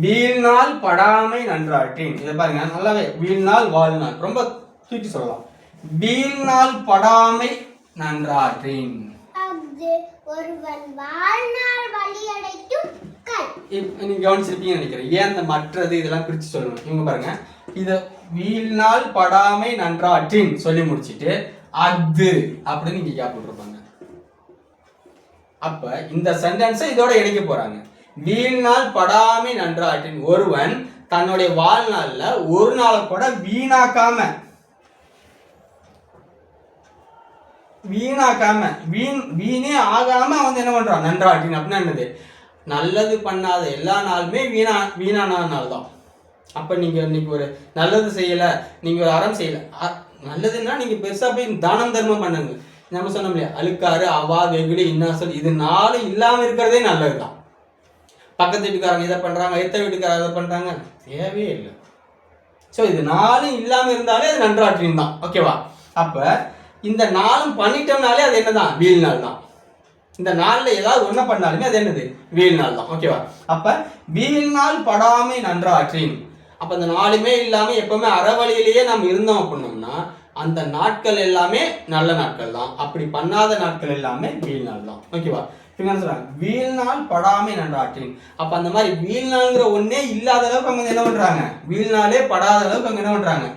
வீழ்நாள் படாமை நன்றாற்றின். இதை பாருங்க நல்லாவே, வீழ்நாள் வாழ்நாள் ரொம்ப தூக்கி சொல்லலாம். வீழ்நாள் படாமை நன்றாற்றின். ஒருவன் வாழ்நாள் வழியடைக்கும் கல். நீங்க கவனிச்சிருப்பீங்கன்னு நினைக்கிறேன். ஏன் அந்த மற்றது இதெல்லாம் பிரிச்சு சொல்லணும்? இவங்க பாருங்க, இத வீழ்நாள் படாமை நன்றாற்றின் சொல்லி முடிச்சிட்டு அது அப்படின்னு இங்க கேப் போட்டிருப்பாங்க. அப்ப இந்த சென்டென்ஸை இதோட இணைக்க போறாங்க. வீழ்நாள் படாமை நன்றாற்றின், ஒருவன் தன்னுடைய வாழ்நாள்ல ஒரு நாளை கூட வீணாக்காம வீணே ஆகாம வந்து என்ன பண்றான்? நன்றாற்றின் அப்படின்னா என்னது? நல்லது பண்ணாத எல்லா நாளுமே வீணான நாள் தான். அப்ப நீங்க இன்னைக்கு ஒரு நல்லது செய்யல, நீங்க ஒரு அறம் செய்யல, நல்லதுன்னா நீங்க பெருசா போய் தானம் தர்மம் பண்ணுங்க. நம்ம சொன்னோம் இல்லையா, அழுக்காறு அவா வெகுளி இன்னாசல் இது நாளும் இல்லாம இருக்கிறதே நல்லதுதான். பக்கத்து வீட்டுக்காரங்க இதை பண்றாங்க, எத்த வீட்டுக்காரங்க இதை பண்றாங்க, தேவையே இல்லை. ஸோ இது நாளும் இல்லாம இருந்தாலே அது நன்றாற்றின் தான். ஓகேவா? அப்ப இந்த நாளும் பண்ணிட்டோம்னாலே அது என்னதான்? வீழ்நாள் தான். இந்த நாள்ல ஏதாவது ஒண்ணு பண்ணாலுமே அது என்னது? வீழ்நாள் தான். ஓகேவா? அப்ப வீழ்நாள் படாமை நன்றாற்றின். அப்ப அந்த நாளுமே இல்லாம எப்பவுமே அறவழியிலேயே நம்ம இருந்தோம் அப்படின்னோம்னா அந்த நாட்கள் எல்லாமே நல்ல நாட்கள் தான். அப்படி பண்ணாத நாட்கள் எல்லாமே வீழ்நாள் தான். ஓகேவா? என்ன சொல்றாங்க? வீழ்நாள் படாமை நன்றாற்றின். அப்ப அந்த மாதிரி வீழ்நாள்ங்கிற ஒன்னே இல்லாத அளவுக்கு அவங்க என்ன பண்றாங்க? வீழ்நாளே படாத அளவுக்கு அவங்க என்ன பண்றாங்க?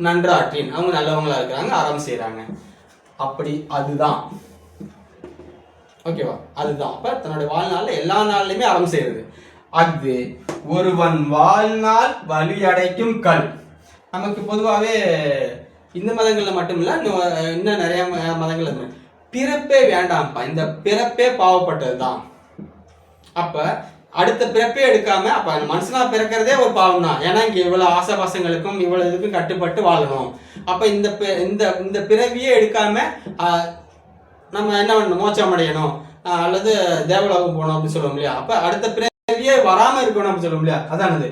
நன்றாற்றின். அவங்க நல்லவங்களா இருக்கிறாங்க, அறம் செய்யறாங்க. அப்படி அதுதான். ஓகேவா? அதுதான். அப்ப தன்னுடைய வாழ்நாள்ல எல்லா நாள்லயுமே அறம் செய்யறது. அது ஒருவன் வாழ்நாள் வழி அடைக்கும் கல். நமக்கு பொதுவாகவே இந்த மதங்கள்ல மட்டும் இல்ல, இன்னும் நிறைய மதங்கள் இருக்கு. பிறப்பே வேண்டாம்ப்பா, இந்த பிறப்பே பாவப்பட்டது தான். அப்ப அடுத்த பிறப்பே எடுக்காம, அப்ப மனுஷனா பிறக்கிறதே ஒரு பாவம் தான். ஏன்னா இங்க இவ்வளவு ஆசபாசங்களுக்கும் இவ்வளவு இதுக்கும் கட்டுப்பட்டு வாழணும். அப்ப இந்த பிறவியே எடுக்காம நம்ம என்ன பண்ணணும்? மோட்சம் அடையணும் அல்லது தேவலோகம் போகணும் அப்படின்னு சொல்லுவோம் இல்லையா? அப்ப அடுத்த பிறவியே வராம இருக்கணும் அப்படின்னு சொல்லுவோம் இல்லையா? அதானது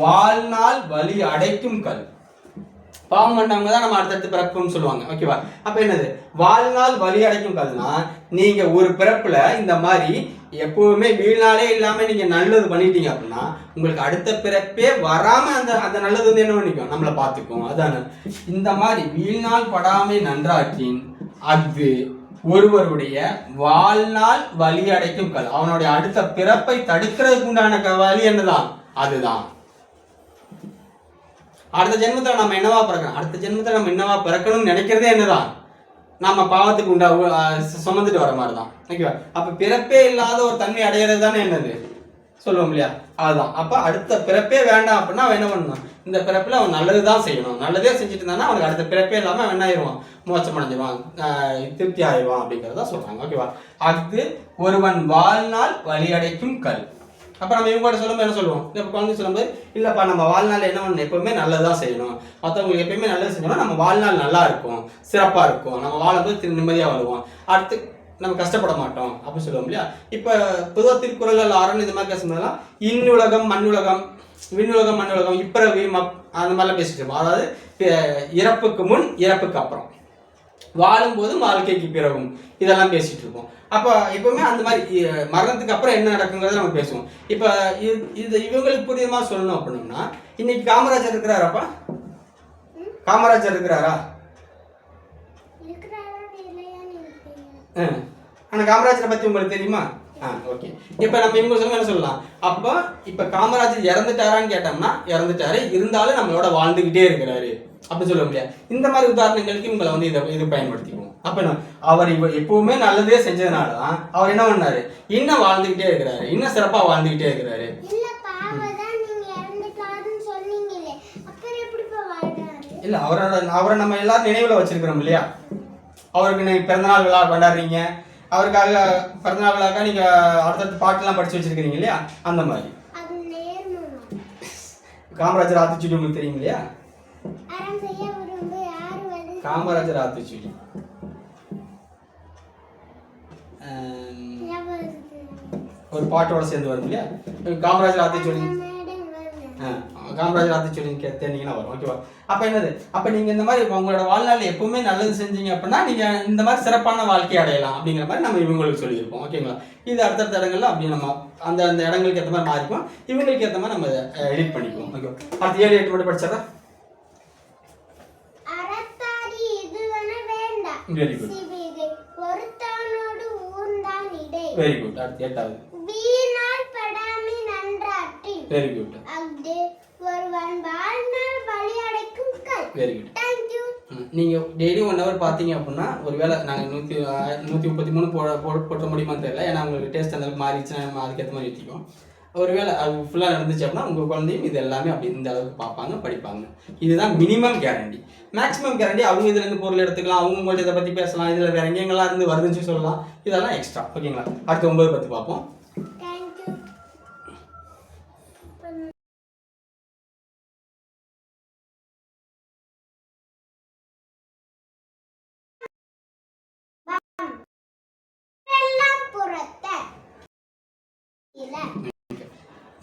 வாழ்நாள் வழி அடைக்கும் கல். பாவம் பண்ணவங்க தான் நம்ம அடுத்தடுத்து பிறப்புன்னு சொல்லுவாங்க. ஓகேவா? அப்ப என்னது? வாழ்நாள் வழி அடைக்கும் கல்னா, நீங்க ஒரு பிறப்புல இந்த மாதிரி எப்பவுமே வீழ்நாளே இல்லாம நீங்க நல்லது பண்ணிட்டீங்க அப்படின்னா உங்களுக்கு அடுத்த பிறப்பே வராம அந்த நல்லது வந்து என்ன பண்ணிக்கும்? நம்மளை பார்த்துக்கும். அதான இந்த மாதிரி வீழ்நாள் படாமை நன்றாற்றின் அது ஒருவருடைய வாழ்நாள் வழி அடைக்கும் கல். அவனுடைய அடுத்த பிறப்பை தடுக்கிறதுக்கு உண்டான வழி என்னதான்? அதுதான். அடுத்த ஜென்மத்தில் நம்ம என்னவா பிறக்கணும்? அடுத்த ஜென்மத்தில் நம்ம என்னவா பிறக்கணும்னு நினைக்கிறதே என்னதான்? நம்ம பாவத்துக்கு உண்டா சுமந்துட்டு வர மாதிரி தான். ஓகேவா? அப்ப பிறப்பே இல்லாத ஒரு தன்மை அடையிறது தானே என்னது சொல்லுவோம் இல்லையா? அதுதான். அப்ப அடுத்த பிறப்பே வேண்டாம் அப்படின்னா அவன் என்ன பண்ணணும்? இந்த பிறப்புல அவன் நல்லதுதான் செய்யணும். நல்லதே செஞ்சுட்டு இருந்தானா அவனுக்கு அடுத்த பிறப்பே இல்லாம அவன் என்ன ஆயிடுவான்? மோட்சம் அடைஞ்சிருவான், திருப்தி ஆயிடுவான் அப்படிங்கிறத சொல்றாங்க. ஓகேவா? அது ஒருவன் வாழ்நாள் வழி அடைக்கும் கல். அப்ப நம்ம இவங்க கூட சொல்லும்போது என்ன சொல்லுவோம்? இப்ப குழந்தை சொல்லும்போது இல்லப்பா நம்ம வாழ்நாள் என்ன பண்ணணும்? எப்பவுமே நல்லதான் செய்யணும், மற்றவங்களுக்கு எப்பயுமே நல்லது செஞ்சோம்னா நம்ம வாழ்நாள் நல்லா இருக்கும், சிறப்பா இருக்கும், நம்ம வாழும்போது நிம்மதியா வாழுவோம், அடுத்து நம்ம கஷ்டப்பட மாட்டோம் அப்படின்னு சொல்லுவோம் இல்லையா? இப்ப பொதுவாக திருக்குறள் அரண் இந்த மாதிரி பேசும்போதெல்லாம் இன்னுலகம் மண்ணுலகம் விண்ணுலகம் மண்ணுலகம் இப்பிறவி அந்த மாதிரிலாம் பேசிட்டு இருப்போம். அதாவது இறப்புக்கு முன் இறப்புக்கு அப்புறம், வாழும்போது வாழ்க்கைக்கு பிறகும் இதெல்லாம் பேசிட்டு இருப்போம். அப்போ எப்பவுமே அந்த மாதிரி மரணத்துக்கு அப்புறம் என்ன நடக்குங்கிறத நம்ம பேசுவோம். இப்போ இது இவங்களுக்கு புரியுற மாதிரி சொல்லணும் அப்படின்னா, இன்னைக்கு காமராஜர் இருக்கிறாராப்பா? காமராஜர் இருக்கிறாரா? ஆனா காமராஜரை பத்தி உங்களுக்கு தெரியுமா? ஓகே. இப்ப நம்ம இவங்க சொல்லுங்க என்ன சொல்லலாம்? அப்போ இப்ப காமராஜர் இறந்துட்டாரான்னு கேட்டோம்னா இறந்துட்டாரு, இருந்தாலும் நம்மளோட வாழ்ந்துகிட்டே இருக்கிறாரு அப்படி சொல்ல முடியாது. இந்த மாதிரி உதாரணங்களுக்கு இவங்களை வந்து இது பயன்படுத்திக்குவோம். அப்ப அவர் எப்பவுமே நல்லதே செஞ்சதுனாலதான் அவர் என்ன பண்ணாரு? இன்னும் வாழ்ந்துகிட்டே இருக்கிறாரு, இன்னும் சிறப்பா வாழ்ந்துகிட்டே இருக்கிறாரு. இல்ல அவரை நம்ம எல்லாரும் நினைவுல வச்சிருக்கிறோம் இல்லையா? அவருக்கு பிறந்தநாள் விழா கொண்டாடுறீங்க, அவருக்காக பிறந்தநாள் விழாக்கா நீங்க அடுத்தடுத்து பாட்டுலாம் படிச்சு வச்சிருக்கீங்க இல்லையா, அந்த மாதிரி. காமராஜர் ஆத்திச்சூடி உங்களுக்கு தெரியும் இல்லையா? காமராஜர் ஆத்திச்சூடி ஒரு பாட்டோட சேர்ந்து வரும் இல்லையா, காமராஜர் ஆத்திச்சூடி. காமராஜர் ஆத்திச்சூடி தெரிஞ்சீங்கன்னா வரும். ஓகேவா? அப்ப என்னது, அப்ப நீங்க இந்த மாதிரி உங்களோட வாழ்நாள் எப்பவுமே நல்லது செஞ்சீங்க அப்படின்னா நீங்க இந்த மாதிரி சிறப்பான வாழ்க்கை அடையலாம் அப்படிங்கிற மாதிரி நம்ம இவங்களுக்கு சொல்லியிருப்போம். ஓகேங்களா? இது அடுத்தடுத்த இடங்கள்ல அப்படி நம்ம அந்த அந்த இடங்களுக்கு ஏற்ற மாதிரி மாறிப்போம், இவங்களுக்கு ஏற்ற மாதிரி நம்ம எடிட் பண்ணிக்குவோம். ஓகே, அடுத்து 7, 8 மட்டும் படிச்சதா? Very good, very good. அடுத்து 8வது. Very good, very good. நீங்க டெய்லி 1 hour பார்த்தீங்க அப்படின்னா ஒருவேளை நாங்கள் 133 போட்ட முடியுமான்னு தெரியல, ஏன்னா உங்களுக்கு டேஸ்ட் அந்த அளவுக்கு மாறிடுச்சுன்னா நம்ம அதுக்கேற்ற மாதிரி ஊற்றிக்குவோம். ஒருவேளை அது ஃபுல்லாக நடந்துச்சு அப்படின்னா உங்கள் குழந்தையும் இது எல்லாமே அப்படி இந்த அளவுக்கு பார்ப்பாங்க, படிப்பாங்க. இதுதான் மினிமம் கேரண்டி. மேக்ஸிமம் கேரண்டி அவங்க இதுலேருந்து பொருள் எடுத்துக்கலாம், அவங்க உங்கள்ட்ட இதை பற்றி பேசலாம், இதில் வேற எங்கெங்கெல்லாம் இருந்து வருதுன்னு சொல்லலாம், இதெல்லாம் எக்ஸ்ட்ரா. ஓகேங்களா? அடுத்து 9 பற்றி பார்ப்போம்.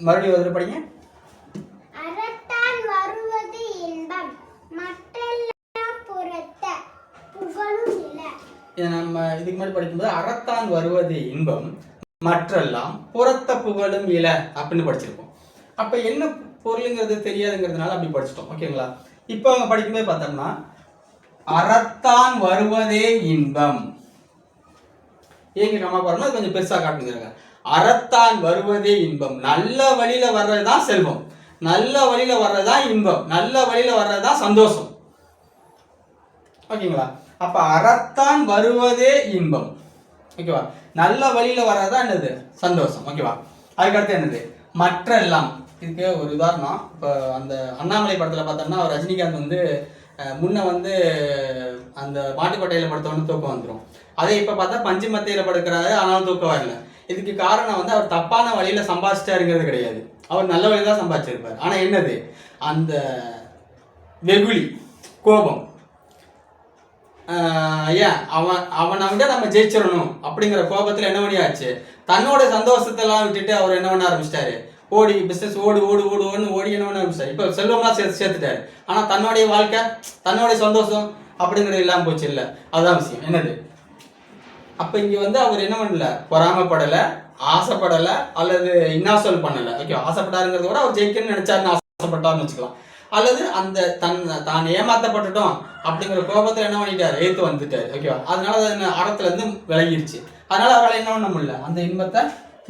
மறுபடியும் ஒரு படிங்க. அறத்தான் வருவது இன்பம் மற்றெல்லாம் புறத்த புகழும் இல. இதை நம்ம இதுக்கு முன்னாடி படிக்கும்போது அறத்தான் வருவது இன்பம் மற்றெல்லாம் புறத்த புகழும் இல அப்படின்னு படிச்சிருப்போம். அப்ப என்ன பொருளுங்கிறது தெரியாதுங்கிறதுனால அப்படி படிச்சிட்டோம். ஓகேங்களா? இப்போ அவங்க படிக்கும்போது பார்த்தோம்னா அறத்தான் வருவதே இன்பம். ஏங்க நம்ம பாருங்க அது கொஞ்சம் பெருசா காட்டுங்கிறாங்க. அறத்தான் வருவதே இன்பம், நல்ல வழியில வர்றதுதான் செல்வம், நல்ல வழியில வர்றதுதான் இன்பம், நல்ல வழியில வர்றதுதான் சந்தோஷம். ஓகேங்களா? அப்ப அறத்தான் வருவதே இன்பம். ஓகேவா? நல்ல வழியில வர்றதுதான் என்னது, சந்தோஷம். ஓகேவா? அதுக்கடுத்து என்னது, மற்றெல்லாம். இதுக்கு ஒரு உதாரணம், இப்போ அந்த அண்ணாமலை படத்துல பார்த்தோம்னா ரஜினிகாந்த் வந்து முன்ன வந்து அந்த மாட்டுக்கொட்டையில படுத்தவொன்னு தூக்கம் வந்துடும். அதே இப்ப பார்த்தா பஞ்சு மத்தையில படுக்கிறாரு, ஆனாலும் தூக்கம் வரல. இதுக்கு காரணம் வந்து அவர் தப்பான வழியில சம்பாதிச்சிட்டாருங்கிறது கிடையாது, அவர் நல்ல வழியில தான் சம்பாதிச்சிருப்பார். ஆனா என்னது, அந்த வெகுளி கோபம், ஏன் அவனை விட நம்ம ஜெயிச்சிடணும் அப்படிங்கிற கோபத்துல என்ன பண்ணியாச்சு, தன்னோட சந்தோஷத்தெல்லாம் விட்டுட்டு அவர் என்ன பண்ண ஆரம்பிச்சிட்டாரு, ஓடி பிசினஸ் ஓடு ஓடு ஓடு ஓடுன்னு ஓடி என்ன பண்ண ஆரம்பிச்சாரு. இப்போ செல்வம்லாம் சேர்த்துட்டாரு, ஆனா தன்னுடைய வாழ்க்கை தன்னுடைய சந்தோஷம் அப்படிங்கிறது இல்லாம போச்சு. இல்லை, அதுதான் விஷயம். என்னது, அப்ப இங்க வந்து அவர் என்ன பண்ணல, பொறாமப்படலை, ஆசைப்படலை, அல்லது இன்னாசொல் பண்ணலை. ஓகே, ஆசைப்பட்டாருங்கிறத விட அவர் ஜெயிக்கணும்னு நினைச்சாருன்னு ஆசைப்பட்டாருன்னு வச்சுக்கலாம். அல்லது அந்த தான் ஏமாத்தப்பட்டுட்டோம் அப்படிங்கிற கோபத்தில் என்ன பண்ணிட்டாரு, ஏத்து வந்துட்டாரு. ஓகேவா? அதனால அது அறத்துல இருந்து விலகிடுச்சு. அதனால அவரால் என்ன பண்ண முடியல, அந்த இன்பத்தை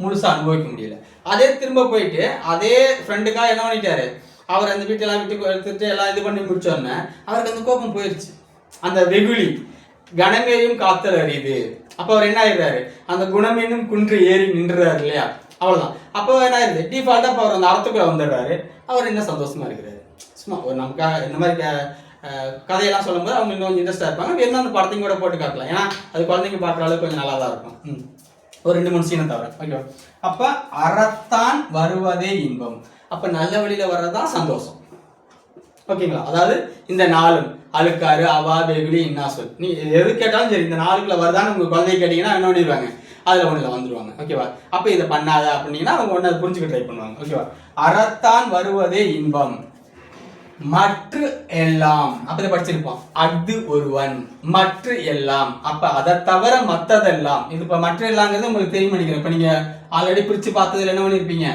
முழுசா அனுபவிக்க முடியல. அதே திரும்ப போயிட்டு அதே ஃப்ரெண்டுக்காக என்ன பண்ணிட்டாரு, அவர் அந்த வீட்டெல்லாம் விட்டு எடுத்துட்டு எல்லாம் இது பண்ணி முடிச்சோடனே அவருக்கு அந்த கோபம் போயிடுச்சு. அந்த வெகுளி கணமேயும் காத்தல் அறியுது. அப்ப அவர் என்ன ஆயிடுறாரு, அந்த குணமேனும் குன்று ஏறி நின்றுறாரு இல்லையா, அவ்வளவுதான். அப்போ என்ன ஆயிருது, டிஃபால்ட்டா அப்ப அவர் அந்த அறத்துக்குள்ள வந்துடுறாரு. அவர் என்ன சந்தோஷமா இருக்கிறாரு. சும்மா ஒரு நமக்காக இந்த மாதிரி கதையெல்லாம் சொல்லும்போது அவங்க இன்னும் கொஞ்சம் இன்ட்ரெஸ்டா இருப்பாங்க. வேணும் அந்த படத்தையும் கூட போட்டு காட்டலாம், ஏன்னா அது குழந்தைங்க பார்க்குற அளவுக்கு கொஞ்சம் நல்லா தான் இருக்கும். ஒரு 2-3 சீனை தவிர. ஓகே, அப்ப அறத்தான் வருவதே இன்பம், அப்ப நல்ல வழியில வர்றதுதான் சந்தோஷம். ஓகேங்களா? அதாவது இந்த 4 அழுக்காறு, அவா, வெகுளி, இன்னாசொல், நீ எது கேட்டாலும் சரி இந்த 4க்குள்ள வருதான்னு உங்க குழந்தை கேட்டீங்கன்னா என்ன பண்ணிடுவாங்க, அதுல ஒண்ணுல வந்துருவாங்க. ஓகேவா? அப்ப இதை பண்ணாத அப்படின்னீங்கன்னா அவங்க ஒண்ணு புரிஞ்சுக்க ட்ரை பண்ணுவாங்க. ஓகேவா? அறத்தான் வருவதே இன்பம் மற்ற எல்லாம், அப்ப படிச்சிருப்போம். அது ஒருவன் மற்ற எல்லாம், அப்ப அதை தவிர மற்றதெல்லாம். இது இப்ப மற்ற எல்லாங்கிறது உங்களுக்கு தெரியும் நினைக்கிறேன். இப்ப நீங்க ஆல்ரெடி பிரிச்சு பார்த்ததுல என்ன பண்ணிருப்பீங்க,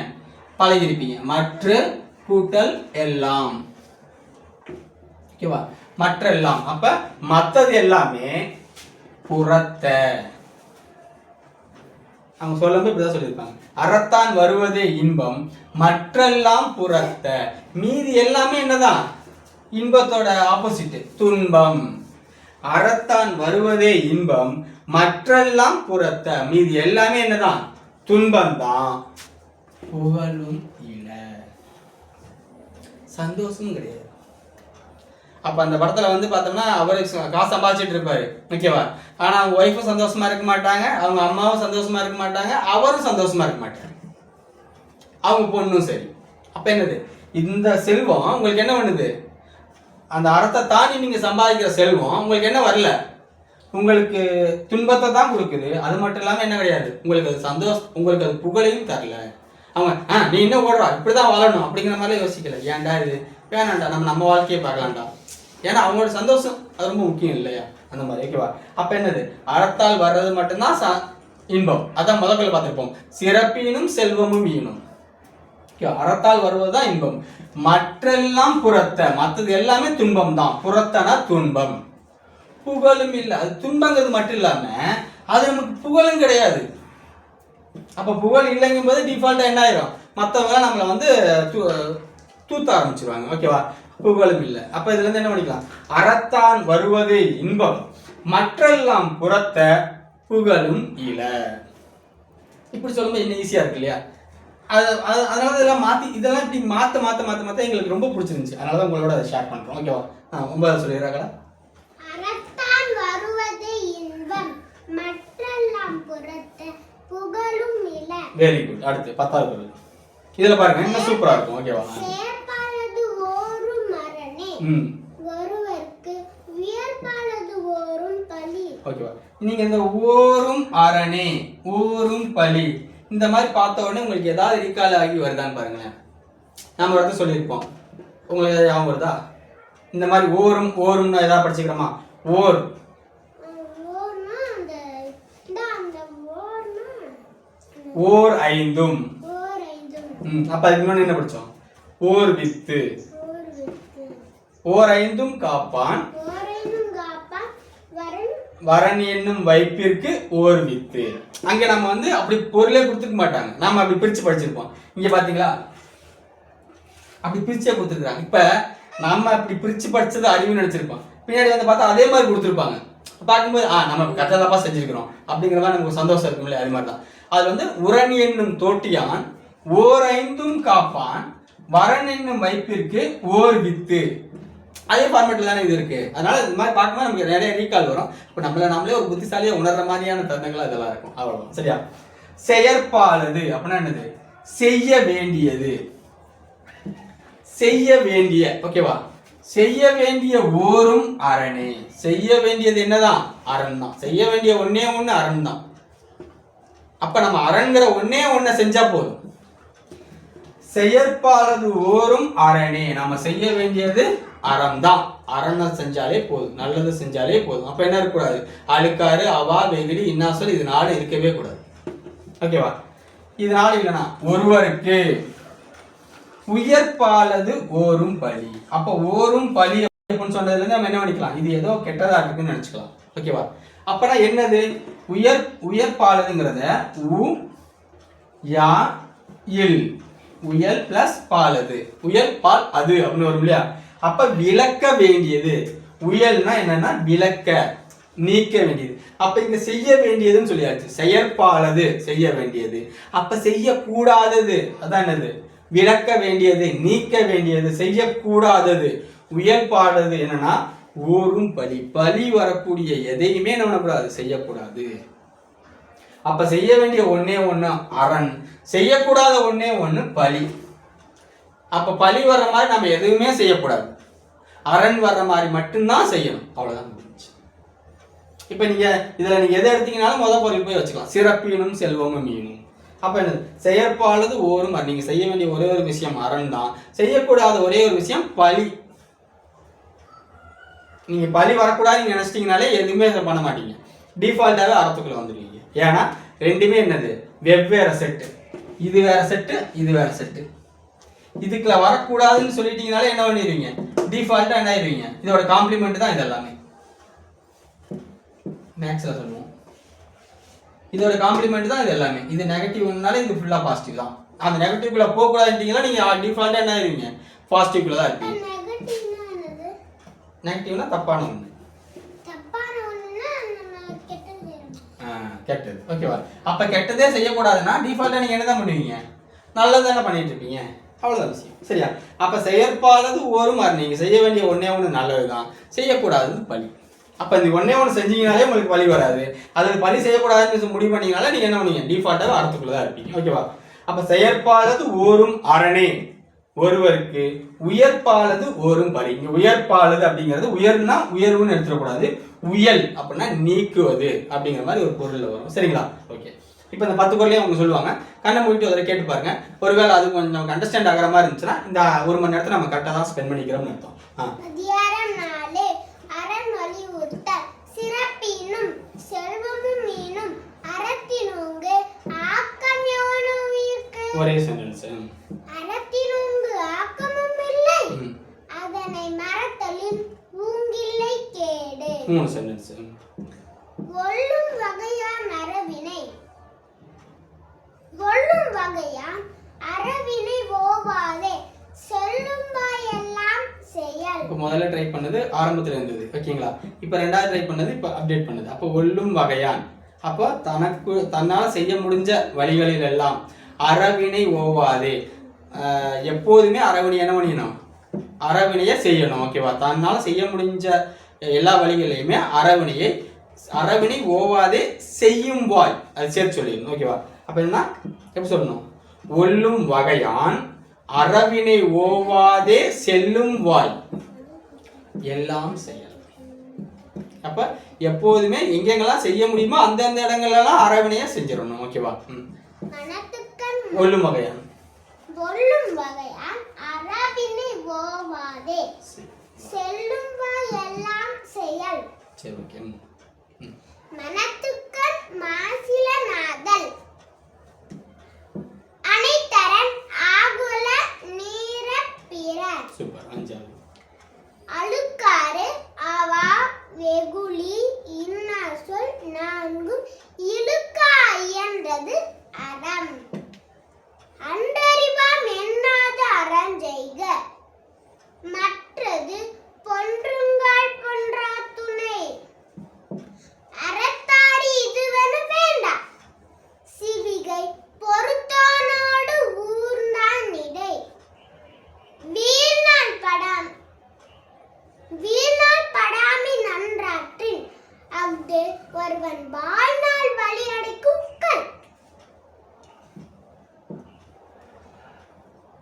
பழகிருப்பீங்க. மற்ற கூட்டல் எல்லாம். ஓகேவா? மற்ற எல்லாம், அப்ப மற்றது எல்லாமே புறத்த. அவங்க சொல்லும்போது இப்படிதான் சொல்லியிருப்பாங்க, அறத்தான் வருவதே இன்பம் மற்றெல்லாம் புறத்த. மீதி எல்லாமே என்னதான், இன்பத்தோட ஆப்போசிட், துன்பம். அறத்தான் வருவதே இன்பம் மற்றெல்லாம் புறத்த, மீதி எல்லாமே என்னதான், துன்பம் தான். புகழும் இல்ல, சந்தோஷமும் கிடையாது. அப்ப அந்த படத்துல வந்து பார்த்தோம்னா அவரு காசு சம்பாதிச்சிட்டு இருப்பாரு, ஓகேவா? ஆனா அவங்க ஒய்ஃபும் சந்தோஷமா இருக்க மாட்டாங்க, அவங்க அம்மாவும் சந்தோஷமா இருக்க மாட்டாங்க, அவரும் சந்தோஷமா இருக்க மாட்டாங்க, அவங்க பொண்ணும் சரி. அப்ப என்னது, இந்த செல்வம் உங்களுக்கு என்ன பண்ணுது? அந்த அறத்தை தாண்டி நீங்க சம்பாதிக்கிற செல்வம் உங்களுக்கு என்ன வரல, உங்களுக்கு துன்பத்தை தான் கொடுக்குது. அது மட்டும் இல்லாம என்ன கிடையாது, உங்களுக்கு அது சந்தோஷம், உங்களுக்கு அது புகழையும் தரல. அவங்க நீ என்ன ஓடுறா, இப்படிதான் வாழணும் அப்படிங்கிற மாதிரி யோசிக்கல. ஏன்டா இது வேணாண்டா, நம்ம வாழ்க்கையை பார்க்கலாம்டா. ஏன்னா அவங்களோட சந்தோஷம் அது ரொம்ப முக்கியம் இல்லையா, அந்த மாதிரி, ஓகேவா? அப்ப என்னது, அறத்தால் வர்றது மட்டும்தான் இன்பம். அதான் முதல்ல பார்த்துருப்போம், சிறப்பினும் செல்வமும் ஈனும். அறத்தால் வருவதுதான் இன்பம், மற்றெல்லாம் புறத்த, மற்றது எல்லாமே துன்பம் தான். புறத்தனா துன்பம், புகழும் இல்லை. அது துன்பங்கிறது மட்டும் இல்லாம அது நமக்கு புகழும் கிடையாது. அப்ப புகழ் இல்லைங்கும் போது டிஃபால்ட்டா என்ன ஆயிரும், மற்றவங்க நம்மளை வந்து தூத்த ஆரம்பிச்சிருவாங்க, ஓகேவா? புகழும் இல்லை. அப்ப இதுல இருந்து என்ன பண்ணிக்கலாம், அறத்தான் வருவது இன்பம், மற்றெல்லாம் புறத்த புகழும் இல. இப்படி சொல்லும்போது இன்னும் ஈஸியா இருக்கு இல்லையா? அதனால இதெல்லாம் மாத்தி, இதெல்லாம் இப்படி மாத்த எங்களுக்கு ரொம்ப பிடிச்சிருந்துச்சு. அதனாலதான் உங்களோட அதை ஷேர் பண்றோம், ஓகேவா? 9 சொல்லிடுறாங்களா? அறத்தான் வருவது இன்பம், மற்றெல்லாம் புறத்த புகழும் இல. Very good. அடுத்து 10வது குறள். இதுல பாருங்க இன்னும் சூப்பரா இருக்கும், ஓகேவா? சேர்ப்பானது ஓரும் அரணே, ஒருவருக்கு உயர்ப்பானது ஓரும் பலி. ஓகேவா? நீங்க இந்த ஓரும் அரணே, ஓரும் பலி இந்த மாதிரி பார்த்த உடனே உங்களுக்கு ஏதாவது ரீகால் ஆகி வருதான்னு பாருங்களேன். நம்ம ஒரு இடத்துல சொல்லியிருப்போம், உங்களுக்கு ஞாபகம் வருதா? இந்த மாதிரி ஓரும்னா ஏதாவது படிச்சுக்கிறோமா? ஓர் ஐந்தும். அப்ப அதுக்கு முன்னாடி என்ன படிச்சோம்? ஓர் வித்து. ஓர் ஐந்தும் காப்பான் வரன் என்னும் வைப்பிற்கு ஓர் வித்து. அங்க நம்ம வந்து அப்படி பொருளே கொடுத்துக்க மாட்டாங்க, நாம அப்படி பிரிச்சு படிச்சிருப்போம். இங்க பாத்தீங்களா, அப்படி பிரிச்சே கொடுத்துருக்காங்க. இப்ப நாம அப்படி பிரிச்சு படிச்சது அறிவுன்னு நினைச்சிருப்போம், பின்னாடி வந்து பார்த்தா அதே மாதிரி கொடுத்துருப்பாங்க. பார்க்கும்போது நம்ம கரெக்டாதாப்பா செஞ்சிருக்கிறோம் அப்படிங்கிற மாதிரி நமக்கு சந்தோஷம் இருக்கும் இல்லையா? அது மாதிரிதான் அது வந்து உரண் என்னும் தோட்டியான் ஓர் ஐந்தும் காப்பான் வரன் என்னும் வைப்பிற்கு ஓர் வித்து. அதே ஃபார்மேட்ல தானே இது இருக்கு. அதனால இந்த மாதிரி பார்க்கும்போது நமக்கு நிறைய ரீகால் வரும். இப்போ நம்மளே ஒரு புத்திசாலியா உணர்ற மாதிரியான தருணங்கள் இதெல்லாம் இருக்கும். அவ்வளவுதான், சரியா? செயற்பாலது அப்படின்னா என்னது? செய்ய வேண்டியது, செய்ய வேண்டிய, ஓகேவா? செய்ய வேண்டிய ஓரும் அரணே. செய்ய வேண்டியது என்னதான்? அரண் தான். செய்ய வேண்டிய ஒன்னே ஒண்ணு அரண் தான். அப்ப நம்ம அரண்கிற ஒன்னே ஒன்ன செஞ்சா போதும். செயற்பாலது ஓரும் அரணே, நம்ம செய்ய வேண்டியது அறம் தான். அரணை செஞ்சாலே போதும், நல்லது செஞ்சாலே போதும். அப்ப என்ன இருக்கக்கூடாது? அழுக்காறு, அவா, வெகுளி, இன்னாசொல் இது 4 இருக்கவே கூடாது, ஓகேவா? இது 4 இல்லைன்னா ஒருவருக்கு உயர்ப்பாலது ஓரும் பலி. அப்ப ஓரும் பலி அப்படின்னு சொன்னதுல இருந்து நம்ம என்ன பண்ணிக்கலாம், இது ஏதோ கெட்டதா இருக்குன்னு நினைச்சுக்கலாம், ஓகேவா? அப்பனா என்னது? உயர்ப்பாலதுங்கிறத உ யா இல், உயல் பிளஸ் பாலது, உயல் பால் அது அப்படின்னு வரும் இல்லையா? அப்ப விளக்க வேண்டியது. உயல்னா என்னன்னா விளக்க, நீக்க வேண்டியது. அப்ப இங்க செய்ய வேண்டியதுன்னு சொல்லியாச்சு. செயற்பாலது செய்ய வேண்டியது. அப்ப செய்யக்கூடாதது அதான் என்னது? விளக்க வேண்டியது, நீக்க வேண்டியது, செய்யக்கூடாதது. உயர்பாலது என்னன்னா ஓரும் பலி. பலி வரக்கூடிய எதையுமே என்ன பண்ணக்கூடாது? செய்யக்கூடாது. அப்ப செய்ய வேண்டிய ஒன்னே ஒண்ணு அரண், செய்யக்கூடாத ஒன்னே ஒண்ணு பலி. அப்ப பலி வர்ற மாதிரி நம்ம எதுவுமே செய்யக்கூடாது, அரண் வர்ற மாதிரி மட்டும்தான் செய்யணும். அவ்வளவுதான் முடிஞ்சு. இப்ப நீங்க எதை எடுத்தீங்கன்னாலும் முதல் பொருள் போய் வச்சுக்கலாம், சிறப்பினும் செல்வமும் மீனும். அப்ப என்னது? செயற்பாலது ஓரும். நீங்க செய்ய வேண்டிய ஒரே ஒரு விஷயம் அரண் தான், செய்யக்கூடாத ஒரே ஒரு விஷயம் பலி. நீங்க பலி வரக்கூடாதுன்னு நினைச்சிட்டீங்கனாலே எதுவுமே பண்ண மாட்டீங்க, டிஃபால்ட்டாவே அறத்துக்குள்ள வந்துடுவீங்க. ஏன்னா ரெண்டுமே என்னது? வெவ்வேறு செட்டு. இது வேற செட்டு, இது வேற செட்டு. இதுக்குள்ள வரக்கூடாதுன்னு சொல்லிட்டீங்கனாலே என்ன பண்ணிடுவீங்க? டிஃபால்ட்டா என்ன ஆயிடுவீங்க? இதோட காம்ப்ளிமெண்ட் தான் இது எல்லாமே. மேக்ஸ்ல சொல்லுவோம், இதோட காம்ப்ளிமெண்ட் தான் இது எல்லாமே. இது நெகட்டிவ்னால இது ஃபுல்லா பாசிட்டிவ் தான். அந்த நெகட்டிவ்க்குள்ள போக கூடாதுன்றீங்களா, நீங்க டிஃபால்ட்டா என்ன ஆயிருவீங்க? பாசிட்டிவ்க்குள்ள தான் இருப்பீங்க. நெகட்டிவ்னா தப்பான ஒண்ணு, கெட்டது, ஓகேவா? அப்ப கெட்டதே செய்யக்கூடாதுன்னா டிஃபால்ட்டா நீங்க என்னதான் பண்ணுவீங்க? நல்லது தானே பண்ணிட்டு இருப்பீங்க. அவ்வளோதான் விஷயம். சரியா? அப்போ செயற்பாலது ஓரும் அரணை. நீங்கள் செய்ய வேண்டிய ஒன்றே ஒன்று நல்லது தான், செய்யக்கூடாதது பழி. அப்போ இந்த ஒன்றே ஒன்று செஞ்சீங்கனாலே உங்களுக்கு பழி வராது. அதில் பழி செய்யக்கூடாதுன்னு முடிவு பண்ணீங்கனால நீங்கள் என்ன பண்ணீங்க, டிஃபால்ட்டாக அறத்துக்குள்ளே தான் இருப்பீங்க. ஓகேவா? அப்போ செயற்பாலது ஓரும் அரணே ஒருவருக்கு, உயர்ப்பாலது ஓரும் பழி. இங்கே உயர்ப்பாலது அப்படிங்கிறது உயர்னா உயர்வுன்னு எடுத்துடக்கூடாது, உயல் அப்படின்னா நீக்குவது அப்படிங்கிற மாதிரி ஒரு பொருளில் வரும். சரிங்களா? ஓகே. இப்போ இந்த 10 குறளையும் அவங்க சொல்லுவாங்க, கண்ணை மூடிட்டு அதில் கேட்டு பாருங்க. ஒருவேளை அது கொஞ்சம் நமக்கு அண்டர்ஸ்டாண்ட் ஆகிற மாதிரி இருந்துச்சுன்னா இந்த 1 மணி நேரத்தை நம்ம கரெக்டாக தான் ஸ்பெண்ட் பண்ணிக்கிறோம்னு அர்த்தம். அதிகாரம் 4 அரண் வலியுறுத்தல். சிறப்பினும் செல்வமும் மீனும் அறத்தினுங்கு ஆக்கம் எவனுயிர்க்கு. ஒரே சென்டென்ஸ். அறத்தினுங்கு ஆக்கமும் இல்லை, அதனை மறத்தலின் ஊங்கில்லை கேடு. 3 சென்டென்ஸ். ஒல்லும் வகையான் அறவினை, ஒல்லும் வகையான் அறவினை ஓவாதே, செல்லும் வாயெல்லாம் செயல். இப்போ முதல்ல ட்ரை பண்ணது ஆரம்பத்தில் இருந்தது, ஓகேங்களா? இப்போ 2வது ட்ரை பண்ணது இப்போ அப்டேட் பண்ணது. அப்போ ஒல்லும் வகையான், அப்போ தன்னால் செய்ய முடிஞ்ச வழிகளில் எல்லாம் அறவினை ஓவாதே. எப்போதுமே அறவினை என்ன பண்ணிடணும், அறவினையை செய்யணும். ஓகேவா? தன்னால் செய்ய முடிஞ்ச எல்லா வழிகளையுமே அறவினை ஓவாதே செய்யும் வாய், அது சேர்த்து சொல்லிடணும். ஓகேவா? அப்போ என்ன எப்படி சொல்லணும், ஒல்லும் வகையான் அறவினை ஓவாதே செல்லும் வாய் எல்லாம் செயல். அப்ப எப்போதுமே எங்கெங்கெல்லாம் செய்ய முடியுமோ அந்தந்த இடங்கள்லாம் அறவினையை செஞ்சிடணும். ஓகேவா? ஒல்லும் வகையான், ஒல்லும் வகையான் அறவினை ஓவாதே செல்லும் வாய் எல்லாம் செயல். சரி, ஓகே. மனத்துக்கண் மாசில நாதல், அனைத்தரன் ஆகுல நீர பிற. சூப்பர். 5வது அழுக்காறு அவா வெகுளி இன்னார் சொல் நான்கும் இழுக்கா இயன்றது அறம். அன்றறிவாம் எண்ணாத அறஞ்செய்க, மற்றது பொன்றுங்கால் பொன்றா துணை. அறத்தாரி இதுவென வேண்டா, சிவிகை பொறுத்தானோடு ஊர்ந்தான் இடை. வீணால் படாமி நன்றாற்றின் அஃது ஒருவன் வாழ்நாள் வழி அடைக்கும் கண்.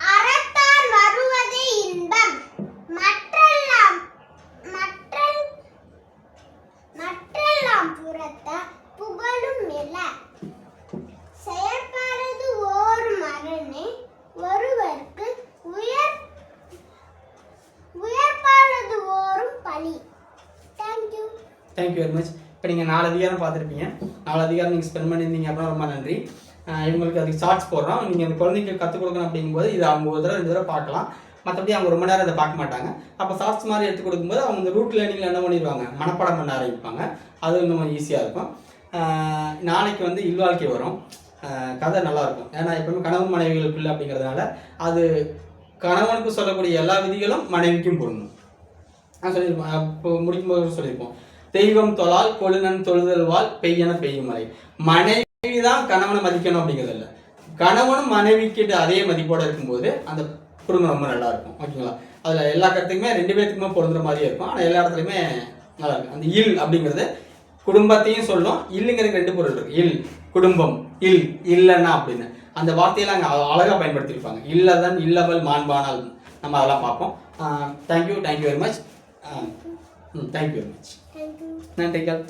அறத்தான் வருவதே இன்பம், மற்றெல்லாம் புறத்த புகழும் நில. செயற்பாலது ஓரும் அரணே ஒருவருக்கு, உயர்ப்பாலது ஓரும் பழி. Thank you very much. இப்போ நீங்கள் 4 அதிகாரம் பார்த்துருப்பீங்க. 4 அதிகாரம் நீங்கள் ஸ்பெண்ட் பண்ணியிருந்தீங்க அப்படின்னா ரொம்ப நன்றி. இவங்களுக்கு அதுக்கு ஷார்ட்ஸ் போடுறோம். நீங்கள் அந்த குழந்தைக்கு கற்றுக் கொடுக்கணும் அப்படிங்கும்போது இது அவங்க 1 தடவை 2 தடவை பார்க்கலாம். மற்றபடி அவங்க ரொம்ப நேரம் இதை பார்க்க மாட்டாங்க. அப்போ ஷார்ட்ஸ் மாதிரி எடுத்து கொடுக்கும்போது அவங்க இந்த ரூட் லேர்னிங்கில் என்ன பண்ணிடுவாங்க, மனப்பாடம் பண்ண ஆரம்பிப்பாங்க. அது இன்னும் ஈஸியாக இருக்கும். நாளைக்கு வந்து இல்வாழ்க்கை வரும். கதை நல்லாயிருக்கும். ஏன்னா எப்பவுமே கணவன் மனைவிகளுக்குள்ள அப்படிங்கிறதுனால அது கணவனுக்கு சொல்லக்கூடிய எல்லா விதிகளும் மனைவிக்கும் பொருந்தும். நான் சொல்லியிருப்போம், இப்போ முடிக்கும்போது சொல்லியிருப்போம், தெய்வம் தொழால் கொழுநன் தொழுதல் வாழ் பெய்யன பெய்யும் மழை. மனைவி தான் கணவனை மதிக்கணும் அப்படிங்கிறது இல்லை, கணவனும் மனைவிக்கிட்ட அதே மதிப்போடு இருக்கும்போது அந்த குடும்பம் ரொம்ப நல்லா இருக்கும். ஓகேங்களா? அதில் எல்லா கருத்துக்குமே 2 பேர்த்துக்குமே பொருந்துற மாதிரியே இருக்கும். ஆனால் எல்லா இடத்துலையுமே நல்லா இருக்கும். அந்த இல் அப்படிங்கிறது குடும்பத்தையும் சொல்லும். இல்லுங்கிறதுக்கு 2 பொருள் இருக்கு, இல் குடும்பம், இல் இல்லைன்னா அப்படின்னு. அந்த வார்த்தையெல்லாம் அங்கே அழகாக பயன்படுத்தியிருப்பாங்க. இல்லதன் இல்லவள் மாண்பானால் நம்ம அதெல்லாம் பார்ப்போம். Thank you very much. Thank you very much. நன்றிகள்.